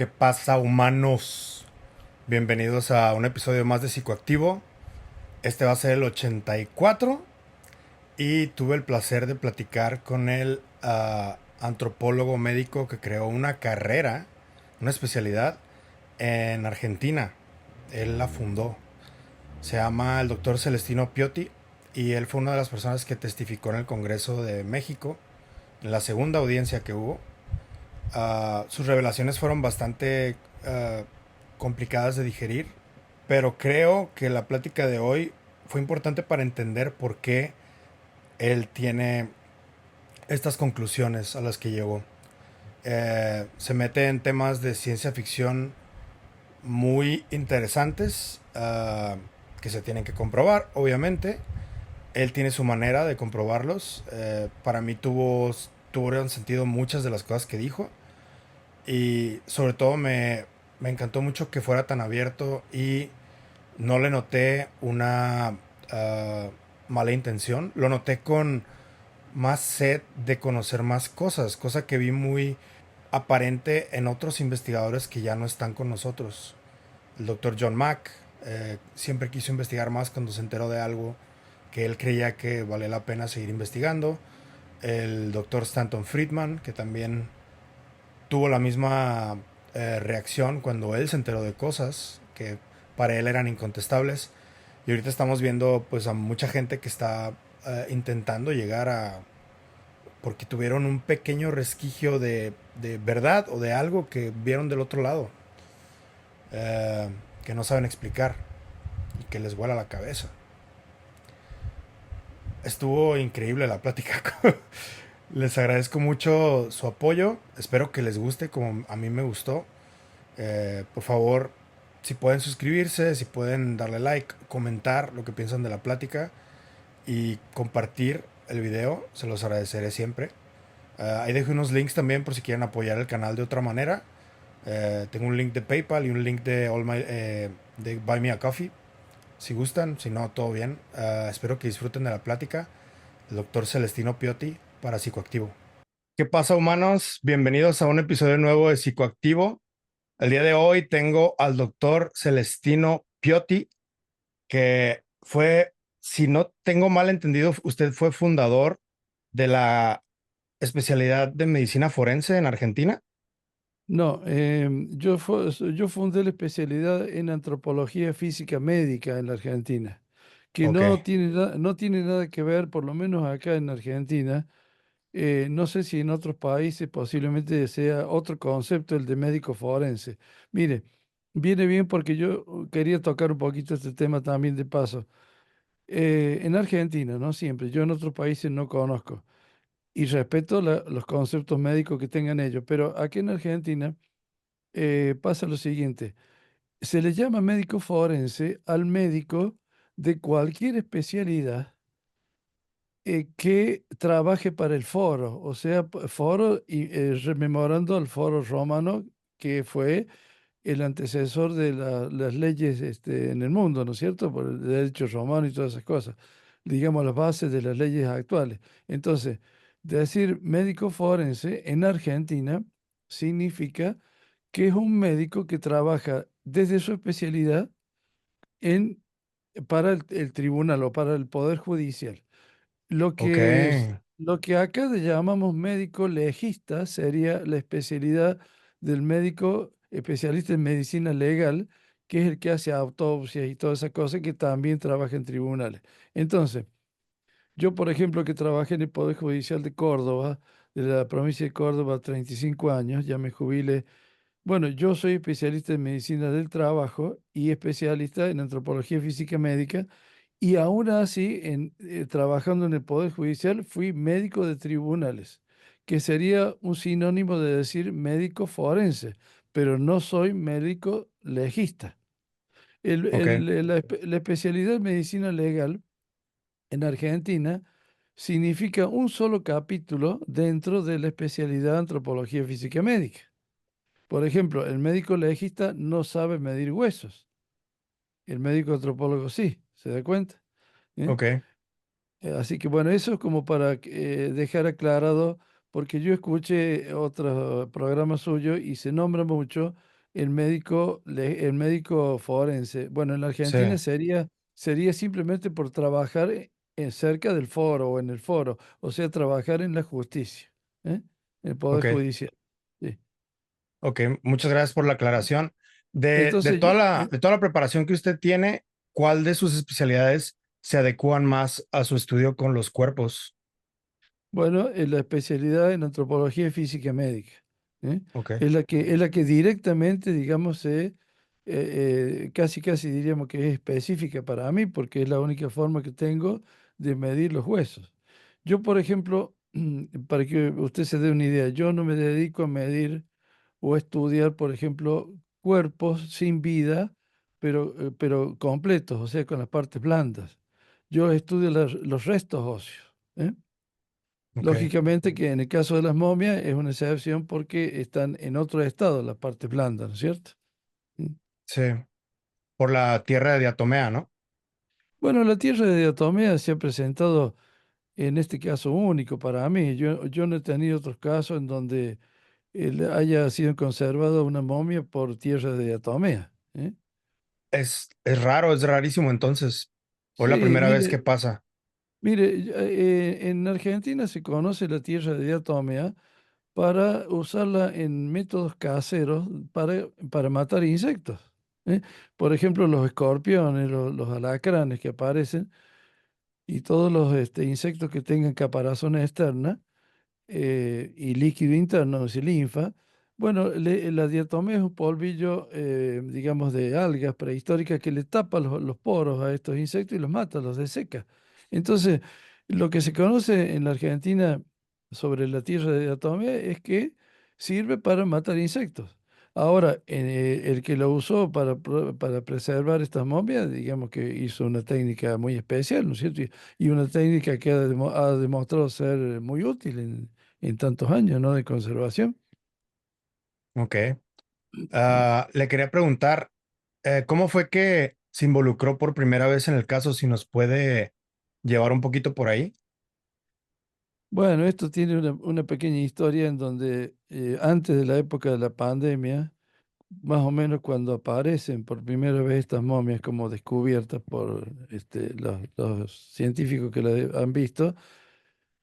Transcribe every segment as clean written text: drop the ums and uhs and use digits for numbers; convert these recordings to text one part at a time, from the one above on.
¿Qué pasa, humanos? Bienvenidos a un episodio más de Psicoactivo. Este va a ser el 84 y tuve el placer de platicar con el antropólogo médico que creó una carrera, una especialidad en Argentina. Él la fundó. Se llama el doctor Celestino Piotti y él fue una de las personas que testificó en el Congreso de México, en la segunda audiencia que hubo. Sus revelaciones fueron bastante complicadas de digerir, pero creo que la plática de hoy fue importante para entender por qué él tiene estas conclusiones a las que llegó. Se mete en temas de ciencia ficción muy interesantes que se tienen que comprobar, obviamente. Él tiene su manera de comprobarlos. Para mí tuvieron sentido muchas de las cosas que dijo. Y sobre todo me encantó mucho que fuera tan abierto y no le noté una mala intención. Lo noté con más sed de conocer más cosas, cosa que vi muy aparente en otros investigadores que ya no están con nosotros. El doctor John Mack siempre quiso investigar más cuando se enteró de algo que él creía que valía la pena seguir investigando. El doctor Stanton Friedman, que también tuvo la misma reacción cuando él se enteró de cosas que para él eran incontestables. Y ahorita estamos viendo pues a mucha gente que está intentando llegar a... porque tuvieron un pequeño resquicio de verdad o de algo que vieron del otro lado, eh, que no saben explicar y que les vuela la cabeza. Estuvo increíble la plática. Les agradezco mucho su apoyo. Espero que les guste como a mí me gustó. Por favor, si pueden suscribirse, si pueden darle like, comentar lo que piensan de la plática y compartir el video, se los agradeceré siempre. Ahí dejo unos links también por si quieren apoyar el canal de otra manera. Tengo un link de PayPal y un link de, de Buy Me a Coffee. Si gustan, si no, todo bien. Espero que disfruten de la plática. El doctor Celestino Piotti para Psicoactivo. ¿Qué pasa, humanos? Bienvenidos a un episodio nuevo de Psicoactivo. El día de hoy tengo al doctor Celestino Piotti, que fue, si no tengo mal entendido, usted fue fundador de la especialidad de medicina forense en Argentina. No, yo fundé la especialidad en antropología física médica en la Argentina, que Ok, no tiene nada que ver, por lo menos acá en Argentina. No sé si en otros países posiblemente sea otro concepto, el de médico forense. Mire, viene bien porque yo quería tocar un poquito este tema también de paso. En Argentina, no siempre, yo en otros países no conozco y respeto los conceptos médicos que tengan ellos, pero aquí en Argentina pasa lo siguiente. Se le llama médico forense al médico de cualquier especialidad que trabaje para el foro, o sea, foro y rememorando al foro romano, que fue el antecesor de las leyes en el mundo, ¿no es cierto? Por el derecho romano y todas esas cosas, digamos las bases de las leyes actuales. Entonces, decir médico forense en Argentina significa que es un médico que trabaja desde su especialidad en, para el tribunal o para el poder judicial. ok, Lo que acá le llamamos médico legista sería la especialidad del médico especialista en medicina legal, que es el que hace autopsias y todas esas cosas, que también trabaja en tribunales. Entonces, yo, por ejemplo, que trabajé en el Poder Judicial de Córdoba, de la provincia de Córdoba, 35 años, ya me jubilé. Bueno, yo soy especialista en medicina del trabajo y especialista en antropología física médica y aún así, trabajando en el Poder Judicial, fui médico de tribunales, que sería un sinónimo de decir médico forense, pero no soy médico legista. ok, La especialidad en medicina legal en Argentina significa un solo capítulo dentro de la especialidad de antropología física médica. Por ejemplo, el médico legista no sabe medir huesos, el médico antropólogo sí, ¿se da cuenta? ¿Eh? ok. Así que bueno, eso es como para dejar aclarado, porque yo escuché otros programas suyos y se nombra mucho el médico forense. Bueno, en la Sí, Argentina sería simplemente por trabajar cerca del foro o en el foro, o sea, trabajar en la justicia, ¿eh? El Poder ok, Judicial. Sí. ok. Muchas gracias por la aclaración. Entonces, De toda la preparación que usted tiene, ¿cuál de sus especialidades se adecúan más a su estudio con los cuerpos? bueno, la especialidad en antropología y física médica, ¿eh? Ok, Es la que directamente, digamos, casi diríamos que es específica para mí, porque es la única forma que tengo de medir los huesos. Yo, por ejemplo, para que usted se dé una idea, yo no me dedico a medir o a estudiar, por ejemplo, cuerpos sin vida, pero completos, o sea, con las partes blandas. Yo estudio los restos óseos, ¿eh? ok. Lógicamente que en el caso de las momias es una excepción porque están en otro estado, las partes blandas, ¿no es cierto? Mm. Sí, por la tierra de diatomea, ¿no? Bueno, la tierra de diatomea se ha presentado en este caso único para mí. Yo no he tenido otros casos en donde haya sido conservada una momia por tierra de diatomea, ¿eh? Es raro, es rarísimo entonces. Hoy la Sí, primera vez que mire, pasa. mire, en Argentina se conoce la tierra de diatomea para usarla en métodos caseros para matar insectos, ¿eh? Por ejemplo, los escorpiones, los alacranes que aparecen y todos los insectos que tengan caparazón externa y líquido interno, es decir, linfa. Bueno, la diatomea es un polvillo, digamos, de algas prehistóricas que le tapa los poros a estos insectos y los mata, los deseca. Entonces, lo que se conoce en la Argentina sobre la tierra de diatomea es que sirve para matar insectos. Ahora, el que lo usó para preservar estas momias, digamos que hizo una técnica muy especial, ¿no es cierto? Y una técnica que ha demostrado ser muy útil en tantos años, ¿no? De conservación. Ok. Le quería preguntar, ¿cómo fue que se involucró por primera vez en el caso? Si nos puede llevar un poquito por ahí. Bueno, esto tiene una pequeña historia en donde antes de la época de la pandemia, más o menos cuando aparecen por primera vez estas momias como descubiertas por los científicos que la han visto.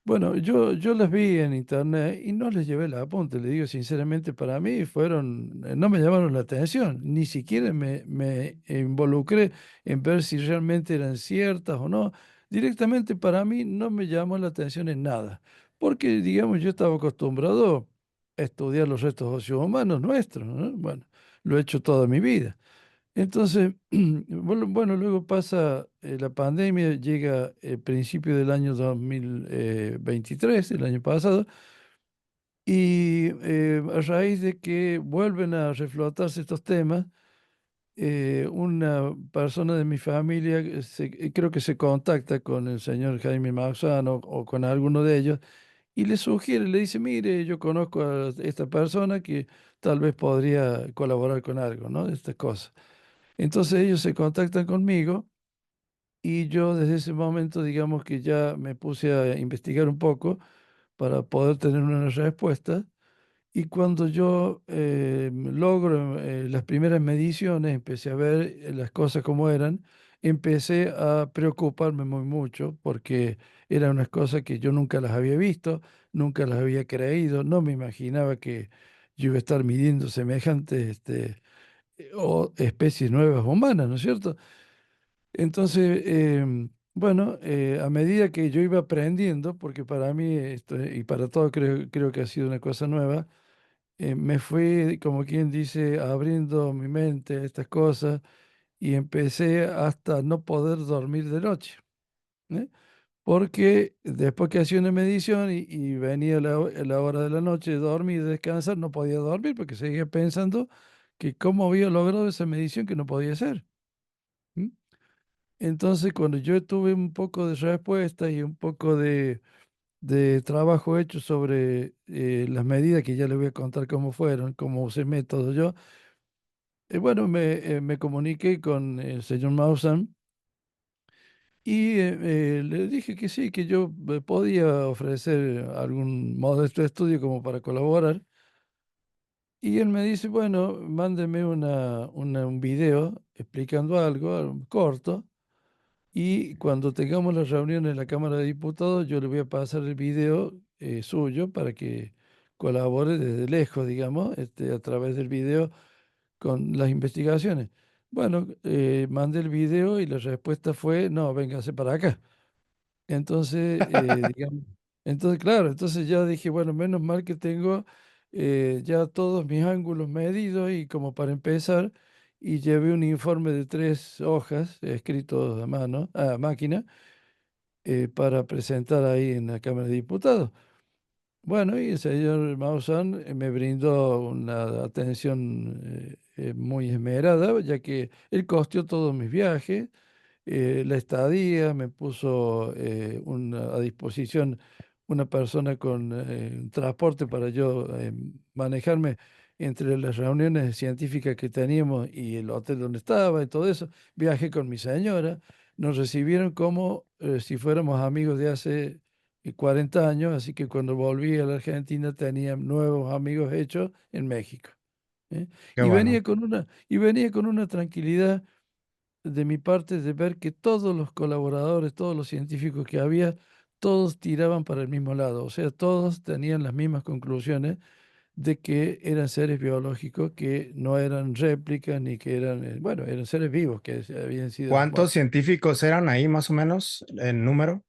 Bueno, yo las vi en internet y no les llevé el apunte, le digo sinceramente, para mí no me llamaron la atención, ni siquiera me involucré en ver si realmente eran ciertas o no. Directamente para mí no me llamó la atención en nada, porque digamos yo estaba acostumbrado a estudiar los restos óseos humanos nuestros, ¿no? Bueno, lo he hecho toda mi vida. Entonces, bueno, luego pasa la pandemia, llega el principio del año 2023, el año pasado, y a raíz de que vuelven a reflotarse estos temas, una persona de mi familia, creo que se contacta con el señor Jaime Maussan o con alguno de ellos, y le sugiere, le dice, mire, yo conozco a esta persona que tal vez podría colaborar con algo, ¿no? De estas cosas. Entonces ellos se contactan conmigo y yo desde ese momento, digamos que ya me puse a investigar un poco para poder tener una respuesta. Y cuando yo logro las primeras mediciones, empecé a ver las cosas como eran, empecé a preocuparme muy mucho porque eran unas cosas que yo nunca las había visto, nunca las había creído, no me imaginaba que yo iba a estar midiendo semejantes o especies nuevas humanas, ¿no es cierto? Entonces, bueno, a medida que yo iba aprendiendo, porque para mí esto, y para todos creo que ha sido una cosa nueva, me fui, como quien dice, abriendo mi mente a estas cosas y empecé hasta no poder dormir de noche, ¿eh? Porque después que hacía una medición y venía la hora de la noche de dormir, de descansar, no podía dormir porque seguía pensando que cómo había logrado esa medición que no podía ser. ¿M? Entonces, cuando yo tuve un poco de respuesta y un poco de trabajo hecho sobre las medidas, que ya les voy a contar cómo fueron, cómo usé método yo, bueno, me comuniqué con el señor Maussan y le dije que sí, que yo podía ofrecer algún modesto estudio como para colaborar. Y él me dice, bueno, mándeme un video explicando algo, algo corto, y cuando tengamos la reunión en la Cámara de Diputados, yo le voy a pasar el video suyo para que colabore desde lejos, digamos, a través del video con las investigaciones. Bueno, mandé el video y la respuesta fue, no, véngase para acá. Entonces, digamos, entonces, claro, entonces ya dije, bueno, menos mal que tengo ya todos mis ángulos medidos y como para empezar, y llevé un informe de 3 hojas escritos a mano, a máquina, para presentar ahí en la Cámara de Diputados. Bueno, y el señor Maussan me brindó una atención muy esmerada, ya que él costeó todos mis viajes, la estadía, me puso a disposición una persona con un transporte para yo manejarme entre las reuniones científicas que teníamos y el hotel donde estaba y todo eso. Viajé con mi señora, nos recibieron como si fuéramos amigos de hace 40 años, así que cuando volví a la Argentina tenía nuevos amigos hechos en México. ¿Eh? Qué bueno. Y venía con una tranquilidad de mi parte de ver que todos los colaboradores, todos los científicos que había, todos tiraban para el mismo lado, o sea, todos tenían las mismas conclusiones de que eran seres biológicos que no eran réplicas ni que eran, bueno, eran seres vivos que habían sido, ¿Cuántos bueno, científicos eran ahí más o menos en número?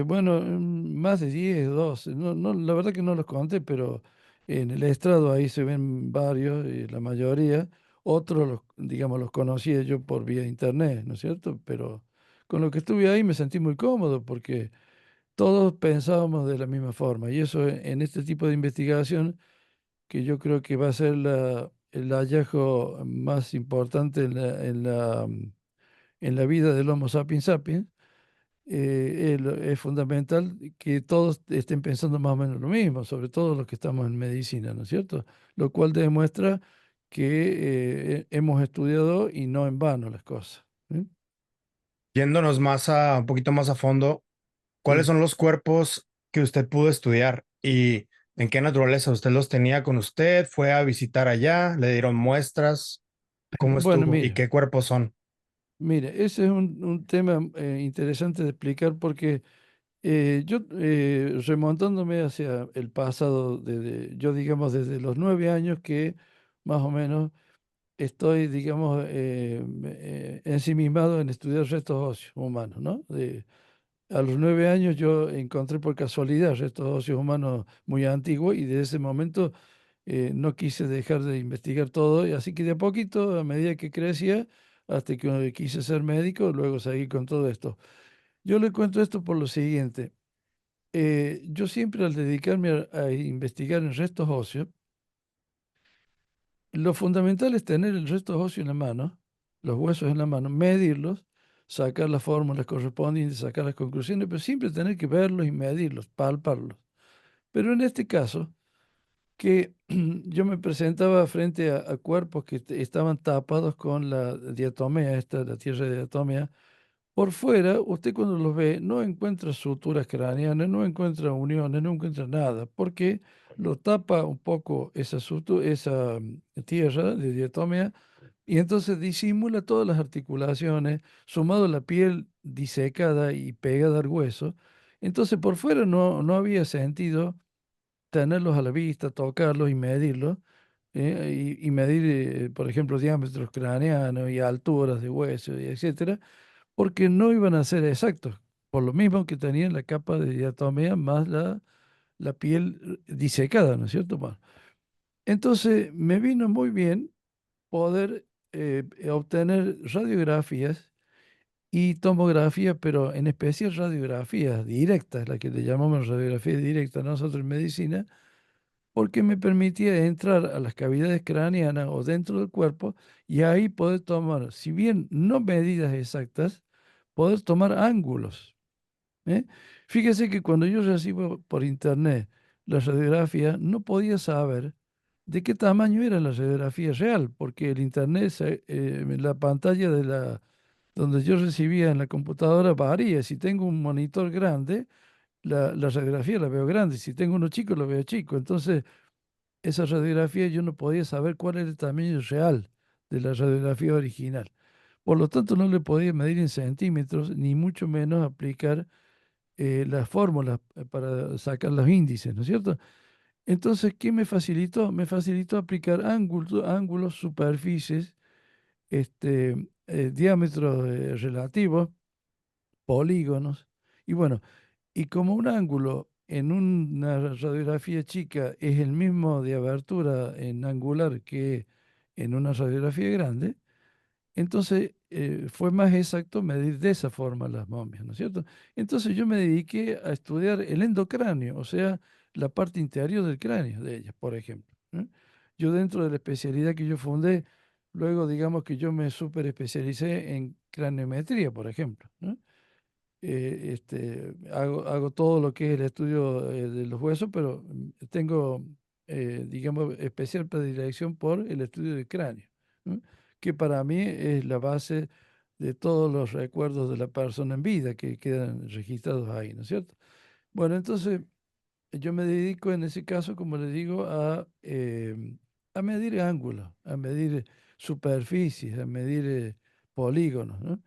bueno, más de 10 12, no, no, la verdad que no los conté, pero en el estrado ahí se ven varios, la mayoría, otros, digamos, los conocía yo por vía internet, ¿no es cierto? Pero con lo que estuve ahí me sentí muy cómodo porque todos pensábamos de la misma forma y eso en este tipo de investigación, que yo creo que va a ser el hallazgo más importante en la vida del Homo sapiens sapiens. Es fundamental que todos estén pensando más o menos lo mismo, sobre todo los que estamos en medicina, ¿no es cierto? Lo cual demuestra que hemos estudiado y no en vano las cosas. ¿Sí? Yéndonos más a un poquito más a fondo, ¿cuáles Sí. son los cuerpos que usted pudo estudiar y en qué naturaleza usted los tenía con usted? ¿Fue a visitar allá? ¿Le dieron muestras? ¿Cómo Bueno, estuvo? ¿Y mire, qué cuerpos son? ese es un tema interesante de explicar porque yo, remontándome hacia el pasado, yo digamos desde los 9 años que más o menos estoy, digamos, ensimismado en estudiar restos óseos humanos, ¿no? A los 9 años yo encontré por casualidad restos óseos humanos muy antiguos y desde ese momento no quise dejar de investigar todo, y así que de a poquito, a medida que crecía, hasta que quise ser médico, luego seguí con todo esto. Yo le cuento esto por lo siguiente. Yo siempre al dedicarme a investigar en restos óseos, lo fundamental es tener el resto óseo en la mano, los huesos en la mano, medirlos, sacar las fórmulas correspondientes, sacar las conclusiones, pero siempre tener que verlos y medirlos, palparlos. Pero en este caso, que yo me presentaba frente a cuerpos que estaban tapados con la diatomea, la tierra de diatomea, por fuera, usted cuando los ve no encuentra suturas craneanas, no encuentra uniones, no encuentra nada, porque lo tapa un poco esa tierra de diatomea y entonces disimula todas las articulaciones, sumado a la piel disecada y pegada al hueso. Entonces por fuera no había sentido tenerlos a la vista, tocarlos y medirlos, y medir, por ejemplo, diámetros craneanos y alturas de hueso, y etcétera, porque no iban a ser exactos, por lo mismo que tenían la capa de diatomea más la piel disecada, ¿no es cierto? Bueno, entonces me vino muy bien poder obtener radiografías y tomografías, pero en especial radiografías directas, la que le llamamos radiografía directa nosotros en medicina, porque me permitía entrar a las cavidades craneanas o dentro del cuerpo y ahí poder tomar, si bien no medidas exactas, poder tomar ángulos. ¿Eh? Fíjese que cuando yo recibo por internet la radiografía, no podía saber de qué tamaño era la radiografía real, porque el internet, la pantalla donde yo recibía en la computadora varía. Si tengo un monitor grande, la radiografía la veo grande. Si tengo uno chico, lo veo chico. Entonces, esa radiografía yo no podía saber cuál era el tamaño real de la radiografía original. Por lo tanto, no le podía medir en centímetros, ni mucho menos aplicar las fórmulas para sacar los índices, ¿no es cierto? Entonces, ¿qué me facilitó? Me facilitó aplicar ángulos, superficies, diámetros relativos, polígonos. Y bueno, y como un ángulo en una radiografía chica es el mismo de abertura en angular que en una radiografía grande, entonces fue más exacto medir de esa forma las momias, ¿no es cierto? Entonces yo me dediqué a estudiar el endocráneo, o sea, la parte interior del cráneo de ellas, por ejemplo. ¿Eh? Yo dentro de la especialidad que yo fundé, luego digamos que yo me super especialicé en craniometría, por ejemplo. ¿No? Hago todo lo que es el estudio de los huesos, pero tengo, digamos, especial predilección por el estudio del cráneo, ¿no? Que para mí es la base de todos los recuerdos de la persona en vida que quedan registrados ahí, ¿no es cierto? Bueno, entonces yo me dedico en ese caso, como le digo, a medir ángulos, a medir superficies, a medir polígonos, ¿no?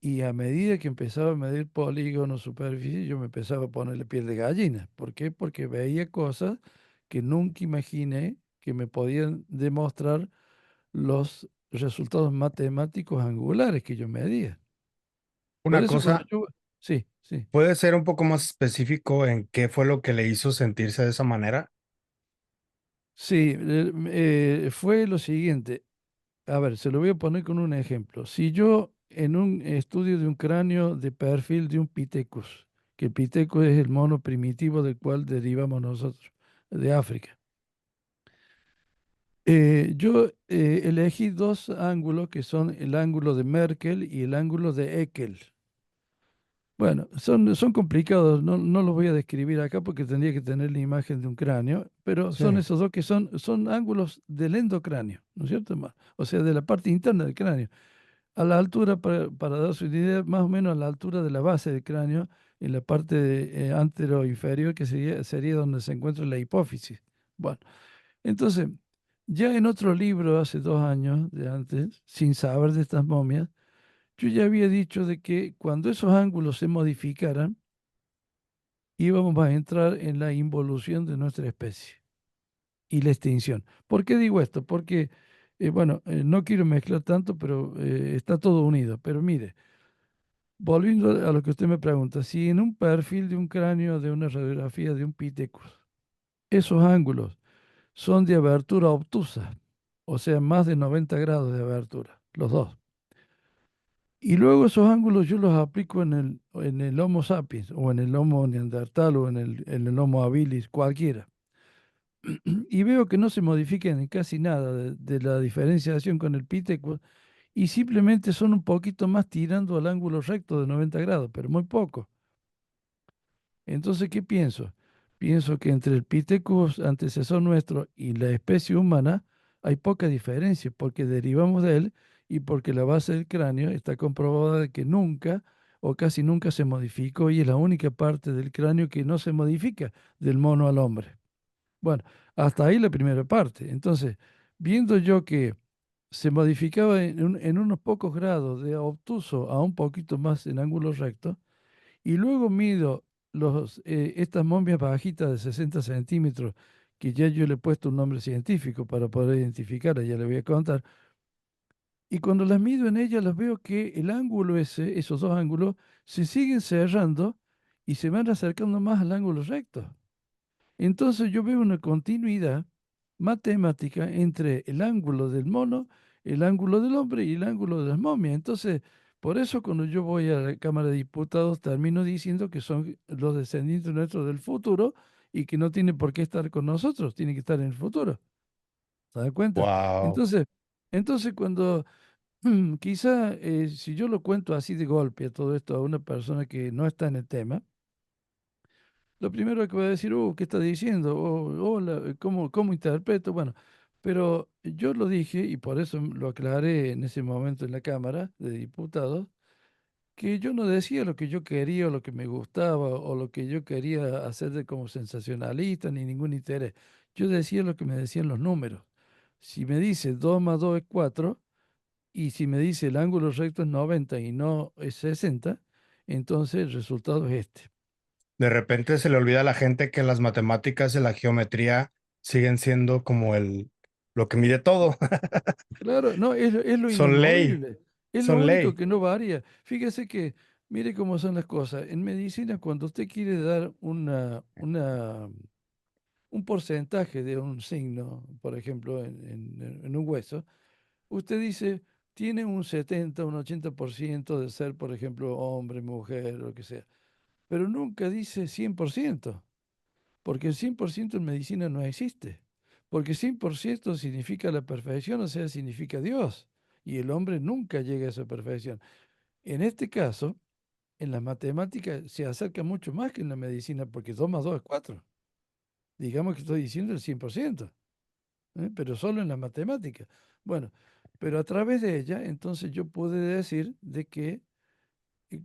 Y a medida que empezaba a medir polígonos, superficie, yo me empezaba a ponerle piel de gallina. ¿Por qué? Porque veía cosas que nunca imaginé que me podían demostrar los resultados matemáticos angulares que yo medía. Por Una eso cuando cosa, yo... Sí, sí. ¿puede ser un poco más específico en qué fue lo que le hizo sentirse de esa manera? Sí, fue lo siguiente. A ver, se lo voy a poner con un ejemplo. Si yo en un estudio de un cráneo de perfil de un Pithecus, que el Pithecus es el mono primitivo del cual derivamos nosotros, de África, yo elegí dos ángulos que son el ángulo de Merkel y el ángulo de Eckel. Bueno, son complicados, no los voy a describir acá porque tendría que tener la imagen de un cráneo, pero Sí. son esos dos que son ángulos del endocráneo, ¿no es cierto? O sea, de la parte interna del cráneo. A la altura, para darse una idea, más o menos a la altura de la base del cráneo, en la parte antero-inferior, que sería donde se encuentra la hipófisis. Bueno, entonces, ya en otro libro, hace 2 años de antes, sin saber de estas momias, yo ya había dicho de que cuando esos ángulos se modificaran, íbamos a entrar en la involución de nuestra especie y la extinción. ¿Por qué digo esto? Porque, bueno, no quiero mezclar tanto, pero está todo unido. Pero mire, volviendo a lo que usted me pregunta, si en un perfil de un cráneo, de una radiografía de un Pithecus, esos ángulos son de abertura obtusa, o sea, más de 90 grados de abertura, los dos. Y luego esos ángulos yo los aplico en el Homo sapiens, o en el Homo neandertal, o en el Homo habilis, cualquiera. Y veo que no se modifican en casi nada de la diferenciación con el Pithecus, y simplemente son un poquito más tirando al ángulo recto de 90 grados, pero muy poco. Entonces, ¿qué pienso? Pienso que entre el Pithecus antecesor nuestro y la especie humana hay poca diferencia porque derivamos de él y porque la base del cráneo está comprobada de que nunca o casi nunca se modificó y es la única parte del cráneo que no se modifica del mono al hombre. Bueno, hasta ahí la primera parte. Entonces, viendo yo que se modificaba en unos pocos grados de obtuso a un poquito más en ángulo recto, y luego mido estas momias bajitas de 60 centímetros, que ya yo le he puesto un nombre científico para poder identificarlas, ya le voy a contar. Y cuando las mido en ellas, las veo que el ángulo ese, esos dos ángulos, se siguen cerrando y se van acercando más al ángulo recto. Entonces yo veo una continuidad matemática entre el ángulo del mono, el ángulo del hombre y el ángulo de las momias. Entonces, por eso cuando yo voy a la Cámara de Diputados termino diciendo que son los descendientes nuestros del futuro y que no tiene por qué estar con nosotros, tiene que estar en el futuro. ¿Se da cuenta? Wow. Entonces, cuando quizá si yo lo cuento así de golpe a todo esto a una persona que no está en el tema, lo primero que va a decir, ¿qué está diciendo? Hola, ¿cómo interpreto? Bueno, pero yo lo dije y por eso lo aclaré en ese momento en la Cámara de Diputados, que yo no decía lo que yo quería o lo que me gustaba o lo que yo quería hacer de como sensacionalista ni ningún interés. yo decía lo que me decían los números. Si me dice 2 más 2 es 4, y si me dice el ángulo recto es 90 y no es 60, entonces el resultado es este. De repente se le olvida a la gente que las matemáticas y la geometría siguen siendo como lo que mide todo. Claro, no, es lo Son ley, inamovible, es lo son único ley. que no varía. Fíjese que, mire cómo son las cosas. En medicina, cuando usted quiere dar un porcentaje de un signo, por ejemplo, en un hueso, usted dice, tiene un 70, un 80% de ser, por ejemplo, hombre, mujer, lo que sea, pero nunca dice 100%, porque el 100% en medicina no existe, porque 100% significa la perfección, o sea, significa Dios, y el hombre nunca llega a esa perfección. En este caso, en la matemática se acerca mucho más que en la medicina, porque 2 más 2 es 4. Digamos que estoy diciendo el 100%, pero solo en la matemática. Bueno, pero a través de ella, entonces yo pude decir de que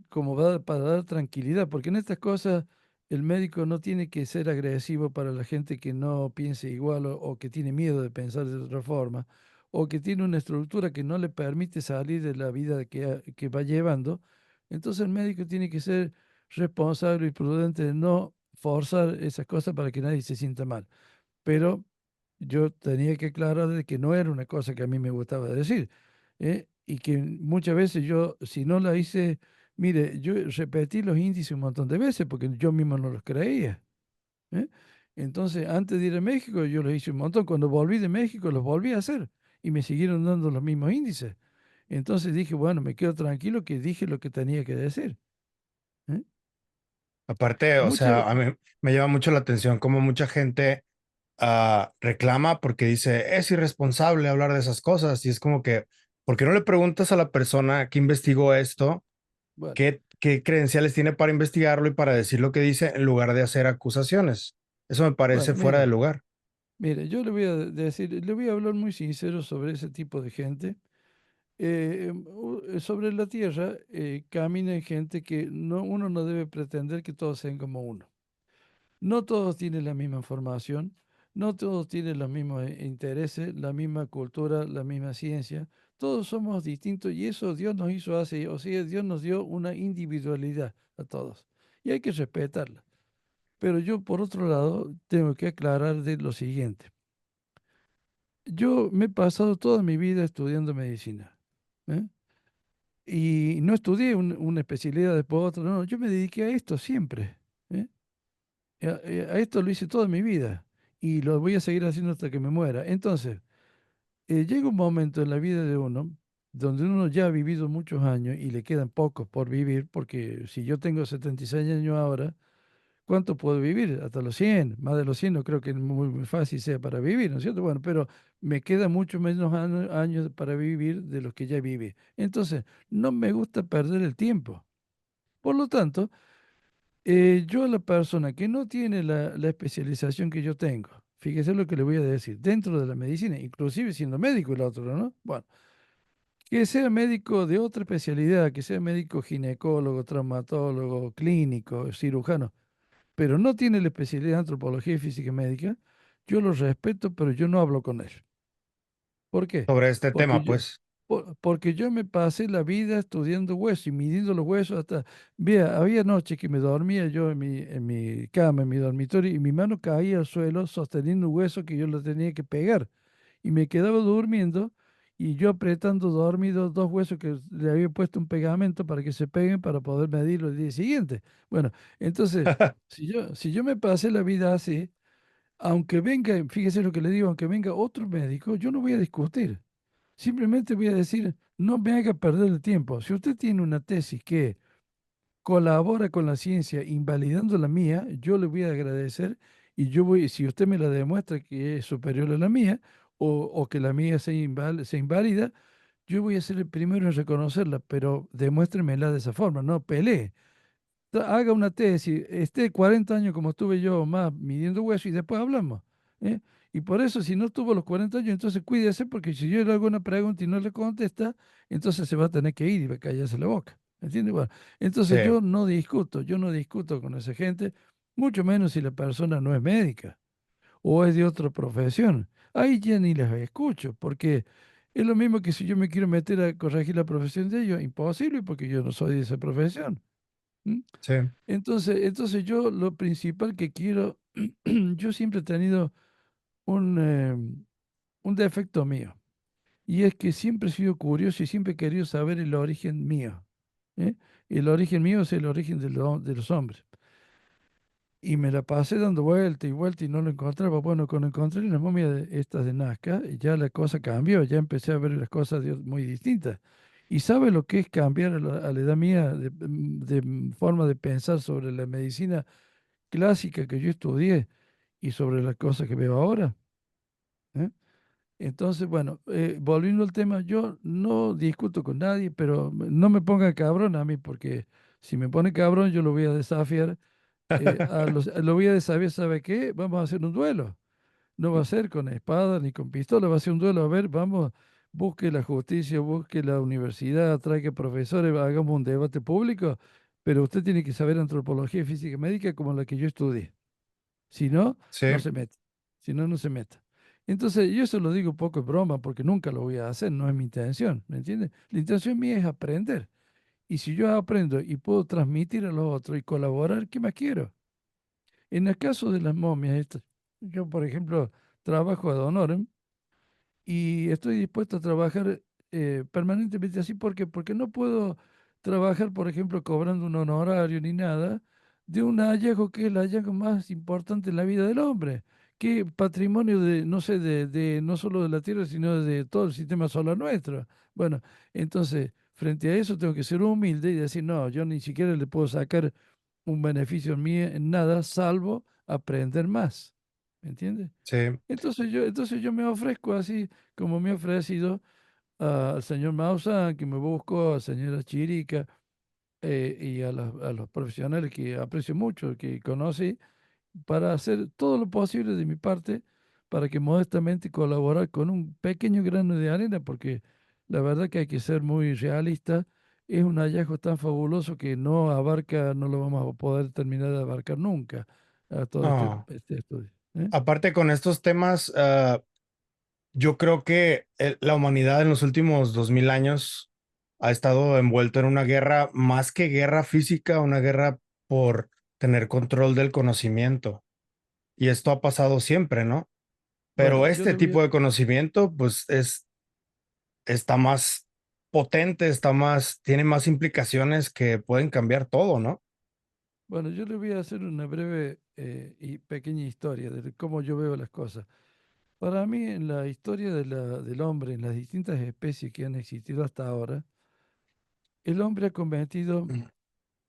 como para dar tranquilidad, porque en estas cosas el médico no tiene que ser agresivo para la gente que no piense igual o que tiene miedo de pensar de otra forma, o que tiene una estructura que no le permite salir de la vida que va llevando. Entonces el médico tiene que ser responsable y prudente de no forzar esas cosas para que nadie se sienta mal. Pero yo tenía que aclarar de que no era una cosa que a mí me gustaba decir, y que muchas veces yo, si no la hice, mire, yo repetí los índices un montón de veces porque yo mismo no los creía. ¿Eh? Entonces, antes de ir a México, yo los hice un montón. Cuando volví de México, los volví a hacer y me siguieron dando los mismos índices. Entonces dije, bueno, me quedo tranquilo que dije lo que tenía que decir. ¿Eh? Aparte, o Muchas, sea, a mí me llama mucho la atención cómo mucha gente reclama porque dice, es irresponsable hablar de esas cosas. Y es como que, ¿por qué no le preguntas a la persona que investigó esto bueno, qué credenciales tiene para investigarlo y para decir lo que dice en lugar de hacer acusaciones? Eso me parece bueno, fuera de mire, lugar. mire, yo le voy a decir, le voy a hablar muy sincero sobre ese tipo de gente. Sobre la tierra camina gente que no, uno no debe pretender que todos sean como uno. No todos tienen la misma formación, no todos tienen los mismos intereses, la misma cultura, la misma ciencia. Todos somos distintos y eso Dios nos hizo así, o sea, Dios nos dio una individualidad a todos y hay que respetarla. Pero yo, por otro lado, tengo que aclarar de lo siguiente. Yo me he pasado toda mi vida estudiando medicina. ¿Eh? Y no estudié una especialidad después otra, no, yo me dediqué a esto siempre. ¿Eh? A esto lo hice toda mi vida y lo voy a seguir haciendo hasta que me muera. Entonces, llega un momento en la vida de uno donde uno ya ha vivido muchos años y le quedan pocos por vivir, porque si yo tengo 76 años ahora, ¿cuánto puedo vivir? Hasta los 100, más de los 100 no creo que muy fácil sea para vivir, ¿no es cierto? Bueno, pero me queda mucho menos años para vivir de los que ya viví. Entonces, no me gusta perder el tiempo. Por lo tanto, yo a la persona que no tiene la especialización que yo tengo, fíjese lo que le voy a decir, dentro de la medicina, inclusive siendo médico el otro, ¿no? Bueno, que sea médico de otra especialidad, que sea médico ginecólogo, traumatólogo, clínico, cirujano, pero no tiene la especialidad de antropología y física médica, yo lo respeto, pero yo no hablo con él. ¿Por qué? Sobre este Porque tema, yo, pues. porque yo me pasé la vida estudiando huesos y midiendo los huesos hasta, vea, había noches que me dormía yo en mi cama, en mi dormitorio, y mi mano caía al suelo sosteniendo un hueso que yo lo tenía que pegar. Y me quedaba durmiendo y yo apretando dormido dos huesos que le había puesto un pegamento para que se peguen para poder medirlo el día siguiente. Bueno, entonces, si yo me pasé la vida así, aunque venga, fíjese lo que le digo, aunque venga otro médico, yo no voy a discutir. Simplemente voy a decir, no me haga perder el tiempo. Si usted tiene una tesis que colabora con la ciencia invalidando la mía, yo le voy a agradecer y yo voy, si usted me la demuestra que es superior a la mía o que la mía se inválida, yo voy a ser el primero en reconocerla, pero demuéstremela de esa forma, no pelee. Haga una tesis, esté 40 años como estuve yo más midiendo hueso y después hablamos. ¿Eh? Y por eso, si no estuvo los 40 años, entonces cuídese, porque si yo le hago una pregunta y no le contesta, entonces se va a tener que ir y va a callarse la boca. ¿Entiende? Bueno, Sí. entonces yo no discuto con esa gente, mucho menos si la persona no es médica. o es de otra profesión. Ahí ya ni las escucho, porque es lo mismo que si yo me quiero meter a corregir la profesión de ellos, imposible porque yo no soy de esa profesión. ¿M? Sí, Entonces yo lo principal que quiero, yo siempre he tenido un defecto mío, y es que siempre he sido curioso y siempre he querido saber el origen mío. ¿Eh? El origen mío es el origen de los hombres. Y me la pasé dando vuelta y no lo encontraba. Bueno, cuando encontré la momia de estas de Nazca, ya la cosa cambió, ya empecé a ver las cosas muy distintas. ¿Y sabe lo que es cambiar a la edad mía de forma de pensar sobre la medicina clásica que yo estudié y sobre las cosas que veo ahora? ¿Eh? Entonces, bueno, volviendo al tema, yo no discuto con nadie, pero no me ponga cabrón a mí, porque si me pone cabrón, yo lo voy a desafiar. Lo voy a desafiar, ¿sabe qué? Vamos a hacer un duelo. No va a ser con espada ni con pistola, va a ser un duelo. A ver, vamos, busque la justicia, busque la universidad, traiga profesores, hagamos un debate público, pero usted tiene que saber antropología y física médica como la que yo estudié. Si no, sí, no se mete. Si no, no se meta. Entonces, yo eso lo digo un poco en broma porque nunca lo voy a hacer, no es mi intención, ¿me entiendes? La intención mía es aprender. Y si yo aprendo y puedo transmitir a los otros y colaborar, ¿qué más quiero? En el caso de las momias, yo, por ejemplo, trabajo ad honorem y estoy dispuesto a trabajar permanentemente así porque no puedo trabajar, por ejemplo, cobrando un honorario ni nada de un hallazgo que es el hallazgo más importante en la vida del hombre, que patrimonio de, no sé, de no solo de la Tierra, sino de todo el sistema solar nuestro. Bueno, entonces, frente a eso tengo que ser humilde y decir, no, yo ni siquiera le puedo sacar un beneficio mío en nada, salvo aprender más. ¿Me entiendes? sí, Entonces yo me ofrezco así como me he ofrecido al señor Maussan, que me busco, a la señora Chirica y a los profesionales que aprecio mucho, que conocí, para hacer todo lo posible de mi parte para que modestamente colaborar con un pequeño grano de arena, porque la verdad que hay que ser muy realista. Es un hallazgo tan fabuloso que no abarca, no lo vamos a poder terminar de abarcar nunca a todo no. este estudio. ¿Eh? Aparte con estos temas, yo creo que la humanidad en los últimos 2000 años ha estado envuelto en una guerra, más que guerra física, una guerra por tener control del conocimiento. Y esto ha pasado siempre, ¿no? Bueno, Pero yo este le voy a, tipo de conocimiento, pues está más potente, tiene más implicaciones que pueden cambiar todo, ¿no? bueno, yo le voy a hacer una breve y pequeña historia de cómo yo veo las cosas. Para mí, en la historia del hombre, en las distintas especies que han existido hasta ahora, el hombre ha cometido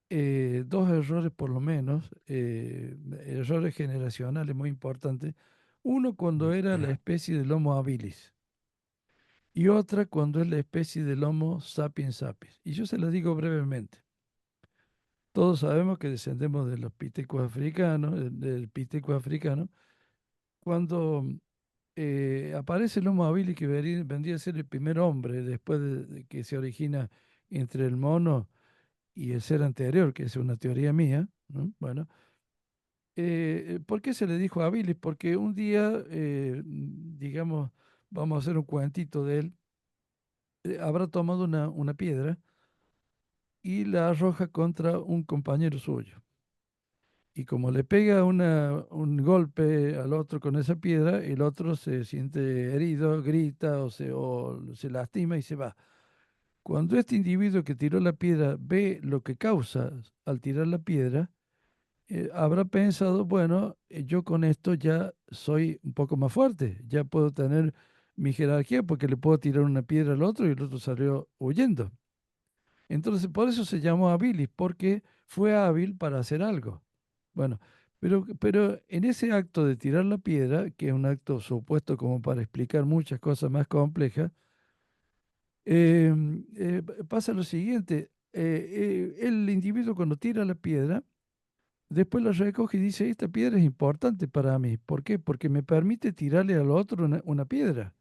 dos errores por lo menos, errores generacionales muy importantes. Uno cuando era la especie del Homo habilis y otra cuando es la especie del Homo sapiens sapiens. Y yo se lo digo brevemente. Todos sabemos que descendemos de los pitecos africanos, del piteco africano. Cuando aparece el Homo habilis, que vendría a ser el primer hombre después de que se origina entre el mono y el ser anterior, que es una teoría mía, ¿no? Bueno, ¿por qué se le dijo habilis? Porque un día, digamos, vamos a hacer un cuentito de él, habrá tomado una piedra y la arroja contra un compañero suyo. Y como le pega un golpe al otro con esa piedra, el otro se siente herido, grita o se lastima y se va. Cuando este individuo que tiró la piedra ve lo que causa al tirar la piedra, habrá pensado, bueno, yo con esto ya soy un poco más fuerte, ya puedo tener mi jerarquía porque le puedo tirar una piedra al otro y el otro salió huyendo. Entonces, por eso se llamó habilis, porque fue hábil para hacer algo. Bueno, pero en ese acto de tirar la piedra, que es un acto supuesto como para explicar muchas cosas más complejas, pasa lo siguiente. El individuo cuando tira la piedra, después la recoge y dice, esta piedra es importante para mí. ¿Por qué? Porque me permite tirarle al otro una piedra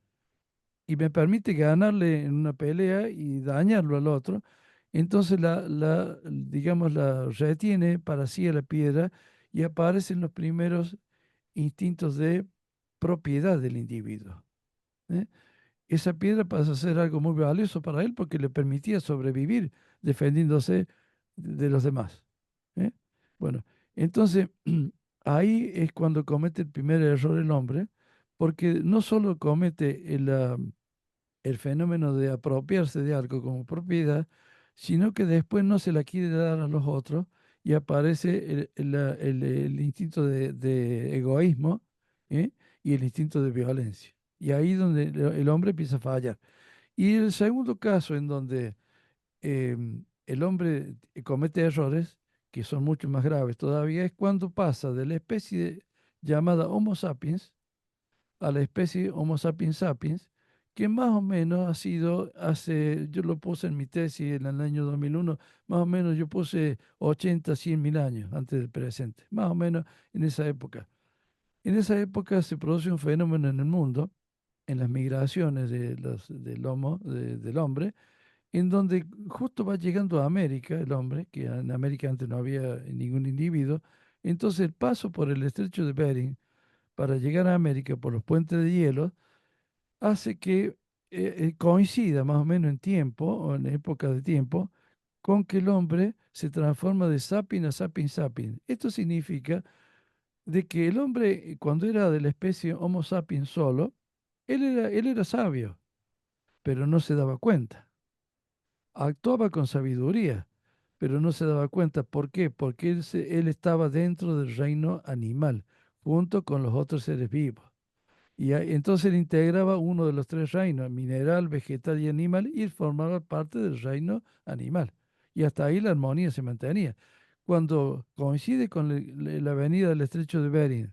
y me permite ganarle en una pelea y dañarlo al otro. Entonces digamos, la retiene para sí a la piedra y aparecen los primeros instintos de propiedad del individuo. ¿Eh? Esa piedra pasa a ser algo muy valioso para él porque le permitía sobrevivir defendiéndose de los demás. ¿Eh? Bueno, entonces ahí es cuando comete el primer error el hombre, porque no solo comete el fenómeno de apropiarse de algo como propiedad, sino que después no se la quiere dar a los otros y aparece el instinto de egoísmo, ¿eh? Y el instinto de violencia. Y ahí donde el hombre empieza a fallar. Y el segundo caso en donde el hombre comete errores, que son mucho más graves todavía, es cuando pasa de la especie llamada Homo sapiens a la especie Homo sapiens sapiens, que más o menos ha sido hace, yo lo puse en mi tesis en el año 2001, más o menos yo puse 80, 100 mil años antes del presente, más o menos en esa época. En esa época se produce un fenómeno en el mundo, en las migraciones del del hombre, en donde justo va llegando a América el hombre, que en América antes no había ningún individuo, entonces el paso por el estrecho de Bering para llegar a América por los puentes de hielo hace que coincida más o menos en tiempo, o en época de tiempo, con que el hombre se transforma de sapien a sapiens sapiens. Esto significa de que el hombre, cuando era de la especie Homo sapiens solo, él era sabio, pero no se daba cuenta. Actuaba con sabiduría, pero no se daba cuenta. ¿Por qué? Porque él estaba dentro del reino animal, junto con los otros seres vivos. Y entonces él integraba uno de los tres reinos, mineral, vegetal y animal, y él formaba parte del reino animal. Y hasta ahí la armonía se mantenía. Cuando coincide con la venida del estrecho de Bering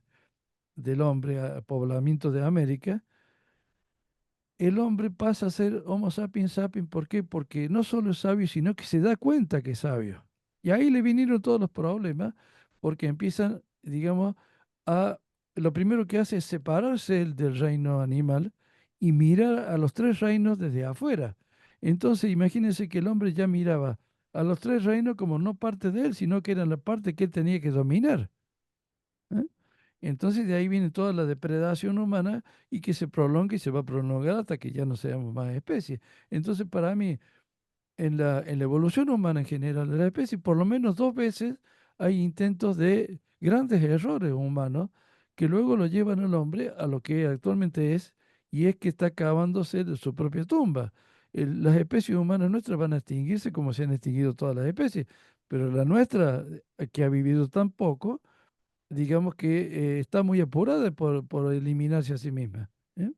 del hombre al poblamiento de América, el hombre pasa a ser Homo sapiens sapiens. ¿Por qué? Porque no solo es sabio, sino que se da cuenta que es sabio. Y ahí le vinieron todos los problemas, porque empiezan, digamos, a... Lo primero que hace es separarse del reino animal y mirar a los tres reinos desde afuera. Entonces, imagínense que el hombre ya miraba a los tres reinos como no parte de él, sino que eran la parte que él tenía que dominar. ¿Eh? Entonces de ahí viene toda la depredación humana y que se prolonga y se va a prolongar hasta que ya no seamos más especies. Entonces para mí, en la evolución humana en general de la especie, por lo menos dos veces hay intentos de grandes errores humanos que luego lo llevan al hombre a lo que actualmente es, y es que está cavándose de su propia tumba. Las especies humanas nuestras van a extinguirse como se han extinguido todas las especies, pero la nuestra, que ha vivido tan poco, digamos que está muy apurada por eliminarse a sí misma. ¿Eh?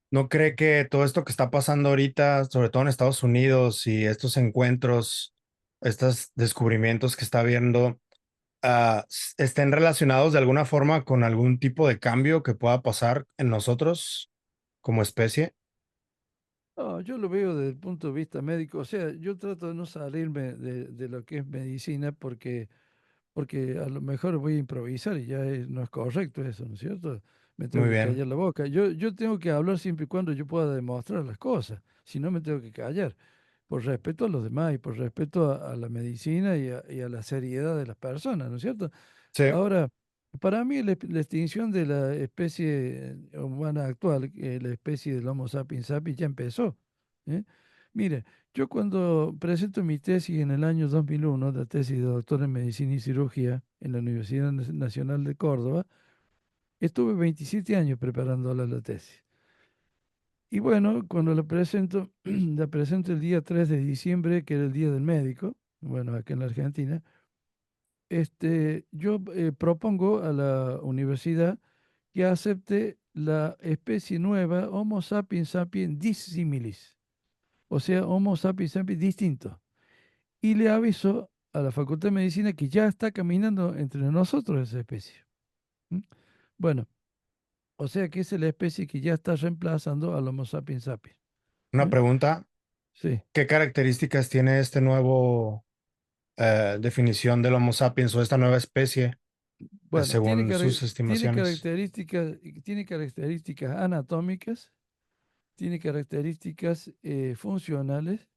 ¿No cree que todo esto que está pasando ahorita, sobre todo en Estados Unidos y estos encuentros, estos descubrimientos que está habiendo, estén relacionados de alguna forma con algún tipo de cambio que pueda pasar en nosotros como especie? No, yo lo veo desde el punto de vista médico, o sea, yo trato de no salirme de lo que es medicina porque a lo mejor voy a improvisar y ya no es correcto eso, ¿no es cierto? Me tengo Muy que bien. callar la boca. Yo tengo que hablar siempre y cuando yo pueda demostrar las cosas, si no me tengo que callar, por respeto a los demás y por respeto a la medicina y a la seriedad de las personas, ¿no es cierto? Sí. Ahora, para mí la extinción de la especie humana actual, la especie del Homo sapiens sapiens, ya empezó. ¿Eh? Mire, yo cuando presento mi tesis en el año 2001, la tesis de doctor en medicina y cirugía en la Universidad Nacional de Córdoba, estuve 27 años preparando la tesis. Y bueno, cuando la presento, la presento el día 3 de diciembre, que era el Día del Médico, bueno, acá en la Argentina, yo propongo a la universidad que acepte la especie nueva Homo sapiens sapiens dissimilis, o sea, Homo sapiens sapiens distinto. Y le aviso a la Facultad de Medicina que ya está caminando entre nosotros esa especie. ¿M? Bueno, o sea que esa es la especie que ya está reemplazando al Homo sapiens sapiens. Una ¿Eh? pregunta, Sí. ¿qué características tiene este nuevo definición del Homo sapiens o esta nueva especie Bueno, según sus estimaciones? tiene características anatómicas, tiene características funcionales,